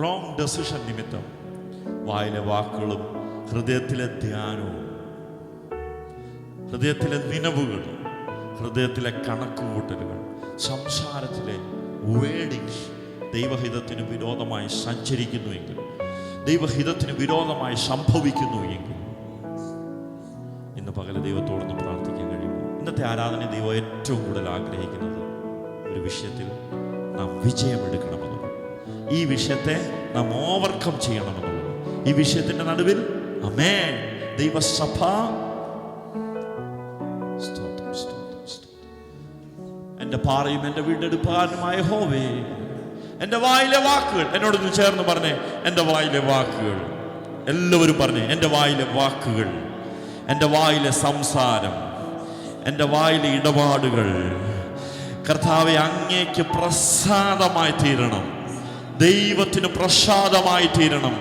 റോങ് ഡെസിഷൻ നിമിത്തം വായിലെ വാക്കുകളും ഹൃദയത്തിലെ ധ്യാനവും, ഹൃദയത്തിലെ നിലവുകളും, ഹൃദയത്തിലെ കണക്കുകൂട്ടലുകൾ, സംസാരത്തിലെ വേർഡിങ്സ് ദൈവഹിതത്തിന് വിരോധമായി സഞ്ചരിക്കുന്നുവെങ്കിൽ, ദൈവഹിതത്തിന് വിരോധമായി സംഭവിക്കുന്നു എങ്കിൽ, ഇന്ന് പകൽ ദൈവത്തോടൊന്ന് പ്രാർത്ഥിക്കാൻ കഴിയുമോ? ഇന്നത്തെ ആരാധന ദൈവം ഏറ്റവും കൂടുതൽ ആഗ്രഹിക്കുന്നത് ഒരു വിഷയത്തിൽ നാം വിജയമെടുക്കണമെന്നുള്ളത്, ഈ വിഷയത്തെ നാം ഓവർകം ചെയ്യണമെന്നുള്ളത്, ഈ വിഷയത്തിൻ്റെ നടുവിൽ ആമേൻ ദൈവസഭ എൻ്റെ പാറയും എൻ്റെ വീണ്ടെടുപ്പുകാരനുമായ യഹോവേ. എൻ്റെ വായിലെ വാക്കുകൾ, എന്നോടൊന്ന് ചേർന്ന് പറഞ്ഞേ, എൻ്റെ വായിലെ വാക്കുകൾ. എല്ലാവരും പറഞ്ഞേ, എൻ്റെ വായിലെ വാക്കുകൾ, എൻ്റെ വായിലെ സംസാരം, എൻ്റെ വായിലെ ഇടപാടുകൾ കർത്താവെ അങ്ങേക്ക് പ്രസാദമായി തീരണം, ദൈവത്തിന് പ്രസാദമായി തീരണം.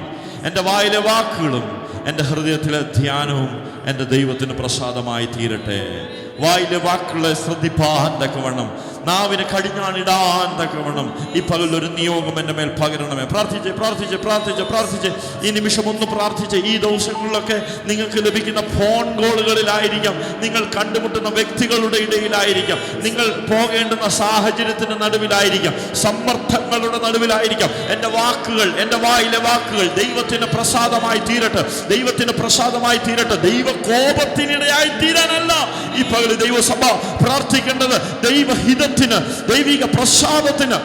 എൻ്റെ വായിലെ വാക്കുകളും എൻ്റെ ഹൃദയത്തിലെ ധ്യാനവും എൻ്റെ ദൈവത്തിന് പ്രസാദമായി തീരട്ടെ. വായിലെ വാക്കുകളെ ശ്രദ്ധിപ്പാൻ തക്കവണ്ണം, നാവിനെ കടിഞ്ഞാണിടാൻ തക്കവണ്ണം ഈ പകലൊരു നിയോഗം എൻ്റെ മേൽ പകരണമേ. പ്രാർത്ഥിച്ച് പ്രാർത്ഥിച്ച് പ്രാർത്ഥിച്ച് പ്രാർത്ഥിച്ച് ഈ നിമിഷം ഒന്ന് പ്രാർത്ഥിച്ച്. ഈ ദിവസങ്ങളിലൊക്കെ നിങ്ങൾക്ക് ലഭിക്കുന്ന ഫോൺ കോളുകളിലായിരിക്കാം, നിങ്ങൾ കണ്ടുമുട്ടുന്ന വ്യക്തികളുടെ ഇടയിലായിരിക്കാം, നിങ്ങൾ പോകേണ്ടുന്ന സാഹചര്യത്തിൻ്റെ നടുവിലായിരിക്കാം, സമ്മർദ്ദങ്ങളുടെ നടുവിലായിരിക്കാം. എൻ്റെ വാക്കുകൾ, എൻ്റെ വായിലെ വാക്കുകൾ ദൈവത്തിന് പ്രസാദമായി തീരട്ടെ, ദൈവത്തിന് പ്രസാദമായി തീരട്ടെ. ദൈവ കോപത്തിനിടയായി തീരാനല്ല ഈ പകൽ ദൈവസഭ പ്രാർത്ഥിക്കേണ്ടത്, ദൈവഹിതത്തിന്, ദൈവിക പ്രസാദത്തിന്.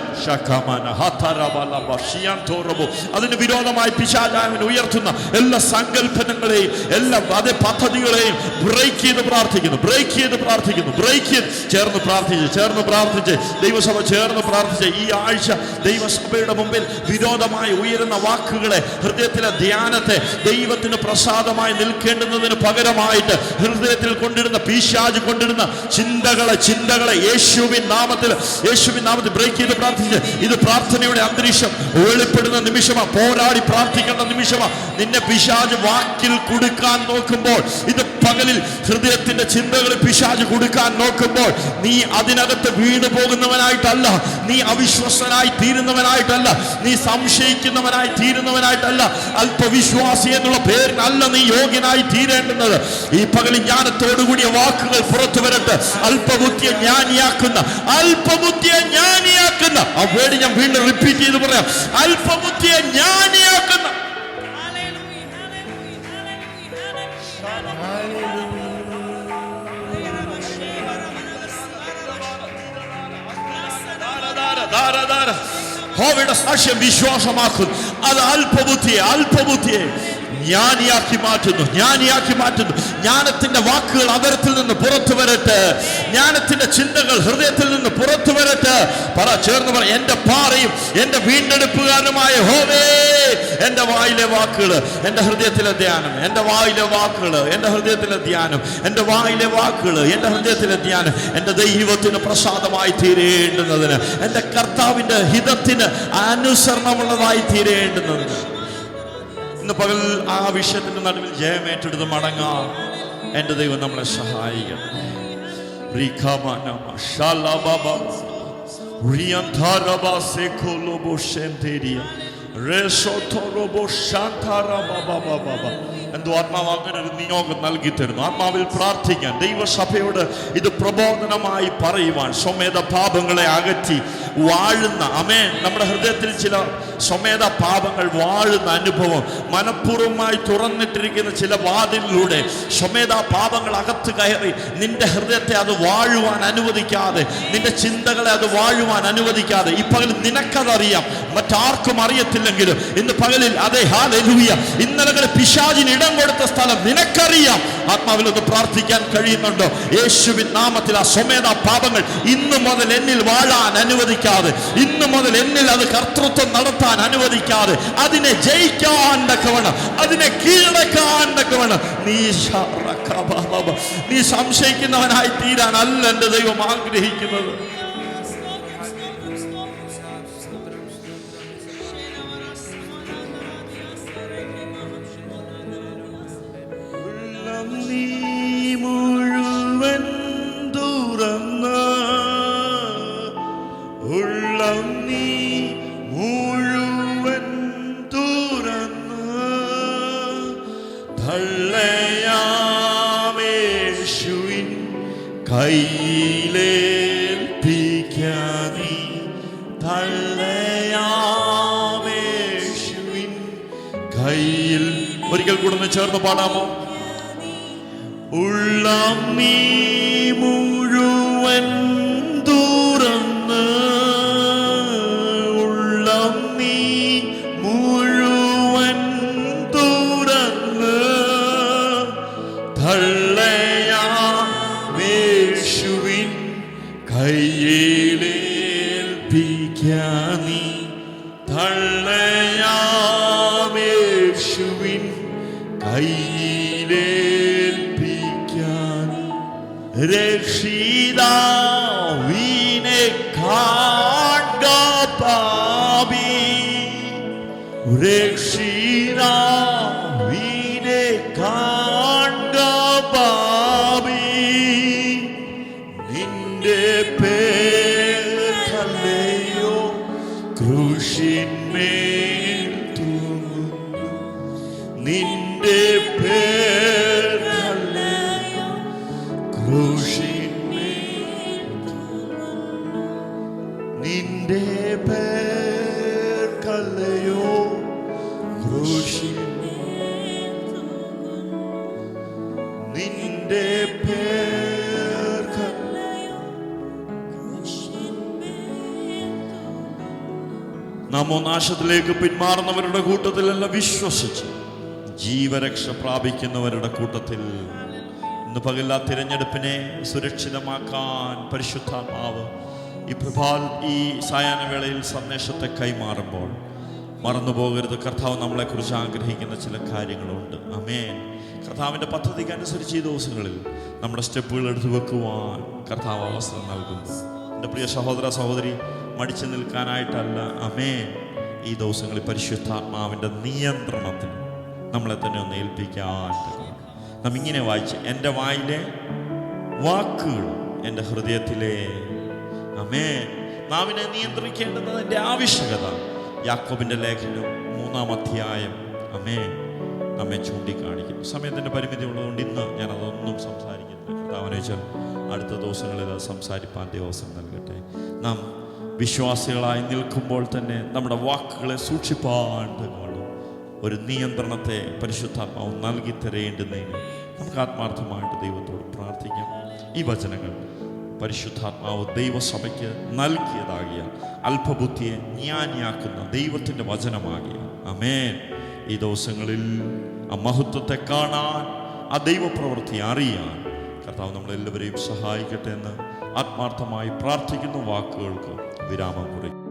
അതിന് വിരോധമായി പിശാചാവിനെ ഉയർത്തുന്ന എല്ലാ സങ്കല്പനങ്ങളെയും എല്ലാ അതേ പദ്ധതികളെയും ബ്രേക്ക് ചെയ്ത് പ്രാർത്ഥിക്കുന്നു, ബ്രേക്ക് ചെയ്ത് പ്രാർത്ഥിക്കുന്നു, ബ്രേക്ക് ചെയ്ത് ചേർന്ന് പ്രാർത്ഥിച്ച് ദൈവസഭ ചേർന്ന് പ്രാർത്ഥിച്ച് ഈ ആഴ്ച ദൈവസഭയുടെ മുമ്പിൽ വിരോധമായി ഉയരുന്ന വാക്കുകളെ, ഹൃദയത്തിലെ ധ്യാനത്തെ ദൈവത്തിന് പ്രസാദമായി നിൽക്കേണ്ടുന്നതിന് പകരമായിട്ട് ഹൃദയത്തിൽ കൊണ്ടിരുന്ന പിശാച് കൊണ്ടിരുന്ന ചിന്തകളെ യേശുവിൻ നാമത്തിൽ ബ്രേക്ക് ചെയ്ത് പ്രാർത്ഥിച്ച്. ഇത് പ്രാർത്ഥനയുടെ അന്തരീക്ഷം വെളിപ്പെടുന്ന നിമിഷമാണ്, പോരാടി പ്രാർത്ഥിക്കേണ്ട നിമിഷമാണ്. നിന്നെ പിശാച് വാക്കിൽ കൊടുക്കാൻ നോക്കുമ്പോൾ, ഇത് പകലിൽ ഹൃദയത്തിന്റെ ചിന്തകൾ പിശാച് കൊടുക്കാൻ നോക്കുമ്പോൾ, നീ അതിനകത്ത് വീണു പോകുന്നവനായിട്ടല്ല, നീ അവിശ്വസനായി തീരുന്നവനായിട്ടല്ല, നീ സംശയിക്കുന്നവനായി തീരുന്നവനായിട്ടല്ല, അല്പവിശ്വാസി എന്നുള്ള പേരിനല്ല നീ യോഗ്യനായി തീരേണ്ടുന്നത്. ഈ പകലിൽ ജ്ഞാനത്തോടുകൂടിയ വാക്കുകൾ പുറത്തു വരട്ടെ. അല്പബുദ്ധിയെ ജ്ഞാനിയാക്കുന്ന ആ വേർഡ് ഞാൻ വീണ്ടും റിപ്പീറ്റ് ചെയ്ത് പറയാം. അല്പബുദ്ധിയെ ജ്ഞാനിയാക്കുന്ന. സാക്ഷ്യം വിശ്വാസമാക്കുന്നു. അത് അല്പബുദ്ധിയെ ജ്ഞാനിയാക്കി മാറ്റുന്നു. ജ്ഞാനത്തിന്റെ വാക്കുകൾ അതരത്തിൽ നിന്ന് പുറത്തു വരട്ടെ, ജ്ഞാനത്തിന്റെ ചിന്തകൾ ഹൃദയത്തിൽ നിന്ന് പുറത്തു വരട്ടെ. ചേർന്ന് പറ, എന്റെ പാറയും എന്റെ വീണ്ടെടുപ്പുകാരനുമായ യഹോവേ. എന്റെ വായിലെ വാക്കുകൾ എന്റെ ഹൃദയത്തിലെ ധ്യാനം, എന്റെ വായിലെ വാക്കുകൾ എന്റെ ഹൃദയത്തിലെ ധ്യാനം, എന്റെ വായിലെ വാക്കുകൾ എന്റെ ഹൃദയത്തിലെ ധ്യാനം എന്റെ ദൈവത്തിന് പ്രസാദമായി തീരേണ്ടുന്നതിന്, എന്റെ കർത്താവിന്റെ ഹിതത്തിന് അനുസരണമുള്ളതായി തീരേണ്ടുന്നതിന് ഇന്ന് പകൽ ആ വിഷയത്തിന്റെ നടുവിൽ ജയമേറ്റെടുത്ത് മടങ്ങാം. എന്റെ ദൈവം നമ്മളെ സഹായിക്കണം. എന്തോ ആത്മാവ് അങ്ങനെ ഒരു നിയോഗം നൽകി തരുന്നു. ആത്മാവിൽ പ്രാർത്ഥിക്കാൻ, ദൈവസഭയോട് ഇത് പ്രബോധനമായി പറയുവാൻ, സ്വമേധ പാപങ്ങളെ അകറ്റി വാഴുന്ന നമ്മുടെ ഹൃദയത്തിൽ ചില സ്വമേധ പാപങ്ങൾ വാഴുന്ന അനുഭവം, മനഃപൂർവ്വമായി തുറന്നിട്ടിരിക്കുന്ന ചില വാതിലിലൂടെ സ്വമേധ പാപങ്ങൾ അകത്ത് കയറി നിന്റെ ഹൃദയത്തെ അത് വാഴുവാൻ അനുവദിക്കാതെ, നിന്റെ ചിന്തകളെ അത് വാഴുവാൻ അനുവദിക്കാതെ, ഈ പകൽ നിനക്കതറിയാം, മറ്റാർക്കും അറിയത്തില്ലെങ്കിലും ഇന്ന് പകലിൽ അതേ ഹല്ലേലൂയ, ഇന്നലകളിൽ പിശാചിന് ഇടം കൊടുത്ത സ്ഥലം നിനക്കറിയാം. ആത്മാവിൽ ഒന്ന് പ്രാർത്ഥിക്കാൻ കഴിയുന്നുണ്ടോ? യേശുവിൻ നാമത്തിൽ ആ സ്വമേധ പാപങ്ങൾ ഇന്നു മുതൽ എന്നിൽ വാഴാൻ അനുവദിക്കാതെ, ഇന്നു മുതൽ എന്നിൽ അത് കർത്തൃത്വം നടത്താൻ അനുവദിക്കാതെ, അതിനെ ജയിക്കാൻ തക്കവണ്ണം, അതിനെ കീഴടക്കാൻ തക്കവണ്ണം നീ സംശയിക്കുന്നവനായി തീരാൻ അല്ല എന്റെ ദൈവം ആഗ്രഹിക്കുന്നത്. മുഴുവൻ തുറന്ന ഉള്ളം നീ മുഴുവൻ തുറന്ന തള്ളയാമേശുവിൻ കയ്യിലേൽപ്പിക്കാനീ, തള്ളയാമേശുവിൻ കയ്യിൽ. ഒരിക്കൽ കൂടെ ചേർന്ന് പാടാമോ? ഉള്ളം നീ മുഴുവൻ തുറന്ന്, ഉള്ളം നീ മുഴുവൻ തുറന്ന് തള്ളയാമേശുവിൻ കയ്യിലേൽപ്പിക്കാനീ, തള്ളയാമേശുവിൻ കയ്യിലേ രക്ഷിതാവിനെ കാൺക പാപി, രക്ഷിതാവിനെ കാൺക പാപി, നിന്റെ പേർക്കല്ലയോ ക്രൂശിന്മേൽ തൂങ്ങുന്നു, നിന്റെ പേർക്കല്ലയോ ക്രൂശിന്മേൽ തൂങ്ങുന്നു, നിന്റെ പേർക്കല്ലയോ ക്രൂശിന്മേൽ തൂങ്ങുന്നു, നിന്റെ പേർക്കല്ലയോ ക്രൂശിന്മേൽ തൂങ്ങുന്നു. നാമോ നാശത്തിലേക്ക് പിന്മാറുന്നവരുടെ കൂട്ടത്തിലല്ല, വിശ്വസിച്ച് ജീവരക്ഷ പ്രാപിക്കുന്നവരുടെ കൂട്ടത്തിൽ. ഇന്ന് പകൽ ആ തിരഞ്ഞെടുപ്പിനെ സുരക്ഷിതമാക്കാൻ പരിശുദ്ധാത്മാവ് ഈ സായാഹ്നവേളയിൽ സന്ദേശത്തെ കൈമാറുമ്പോൾ മറന്നുപോകരുത്, കർത്താവ് നമ്മളെക്കുറിച്ച് ആഗ്രഹിക്കുന്ന ചില കാര്യങ്ങളുണ്ട്. ആമേൻ. കർത്താവിൻ്റെ പദ്ധതിക്ക് അനുസരിച്ച് ഈ ദിവസങ്ങളിൽ നമ്മുടെ സ്റ്റെപ്പുകൾ എടുത്തു വെക്കുവാൻ കർത്താവ് അവസരം നൽകുന്നു. എൻ്റെ പ്രിയ സഹോദര സഹോദരി, മടിച്ചു നിൽക്കാനായിട്ടല്ല. ആമേൻ. ഈ ദിവസങ്ങളിൽ പരിശുദ്ധാത്മാവിൻ്റെ നിയന്ത്രണത്തിൽ നമ്മളെ തന്നെ ഒന്ന് ഏൽപ്പിക്കാൻ. നാം ഇങ്ങനെ വായിച്ച്, എൻ്റെ വായിലെ വാക്കുകൾ എൻ്റെ ഹൃദയത്തിലെ. ആമേൻ. നാവിനെ നിയന്ത്രിക്കേണ്ടതിൻ്റെ ആവശ്യകത യാക്കോബിൻ്റെ ലേഖനം 3-ാം അധ്യായം ആമേൻ നമ്മെ ചൂണ്ടിക്കാണിക്കും. സമയത്തിൻ്റെ പരിമിതി ഉള്ളതുകൊണ്ട് ഇന്ന് ഞാനതൊന്നും സംസാരിക്കുന്നില്ല. കർത്താവിനെ വെച്ചാൽ അടുത്ത ദിവസങ്ങളിൽ അത് സംസാരിപ്പാൻ ദിവസം നൽകട്ടെ. നാം വിശ്വാസികളായി നിൽക്കുമ്പോൾ തന്നെ നമ്മുടെ വാക്കുകളെ സൂക്ഷിപ്പാൻ ഒരു നിയന്ത്രണത്തെ പരിശുദ്ധാത്മാവ് നൽകി തരേണ്ടുന്നതിന് നമുക്ക് ആത്മാർത്ഥമായിട്ട് ദൈവത്തോട് പ്രാർത്ഥിക്കാം. ഈ വചനങ്ങൾ പരിശുദ്ധാത്മാവ് ദൈവസഭയ്ക്ക് നൽകിയതാകിയ അല്പബുദ്ധിയെ ജ്ഞാനിയാക്കുന്ന ദൈവത്തിൻ്റെ വചനമാകിയ ആമേൻ. ഈ ദിവസങ്ങളിൽ ആ മഹത്വത്തെ കാണാൻ, ആ ദൈവപ്രവൃത്തി അറിയാൻ കർത്താവ് നമ്മളെല്ലാവരെയും സഹായിക്കട്ടെ എന്ന് ആത്മാർത്ഥമായി പ്രാർത്ഥിക്കുന്ന വാക്കുകൾക്ക് വിരാമം കുറിക്കും.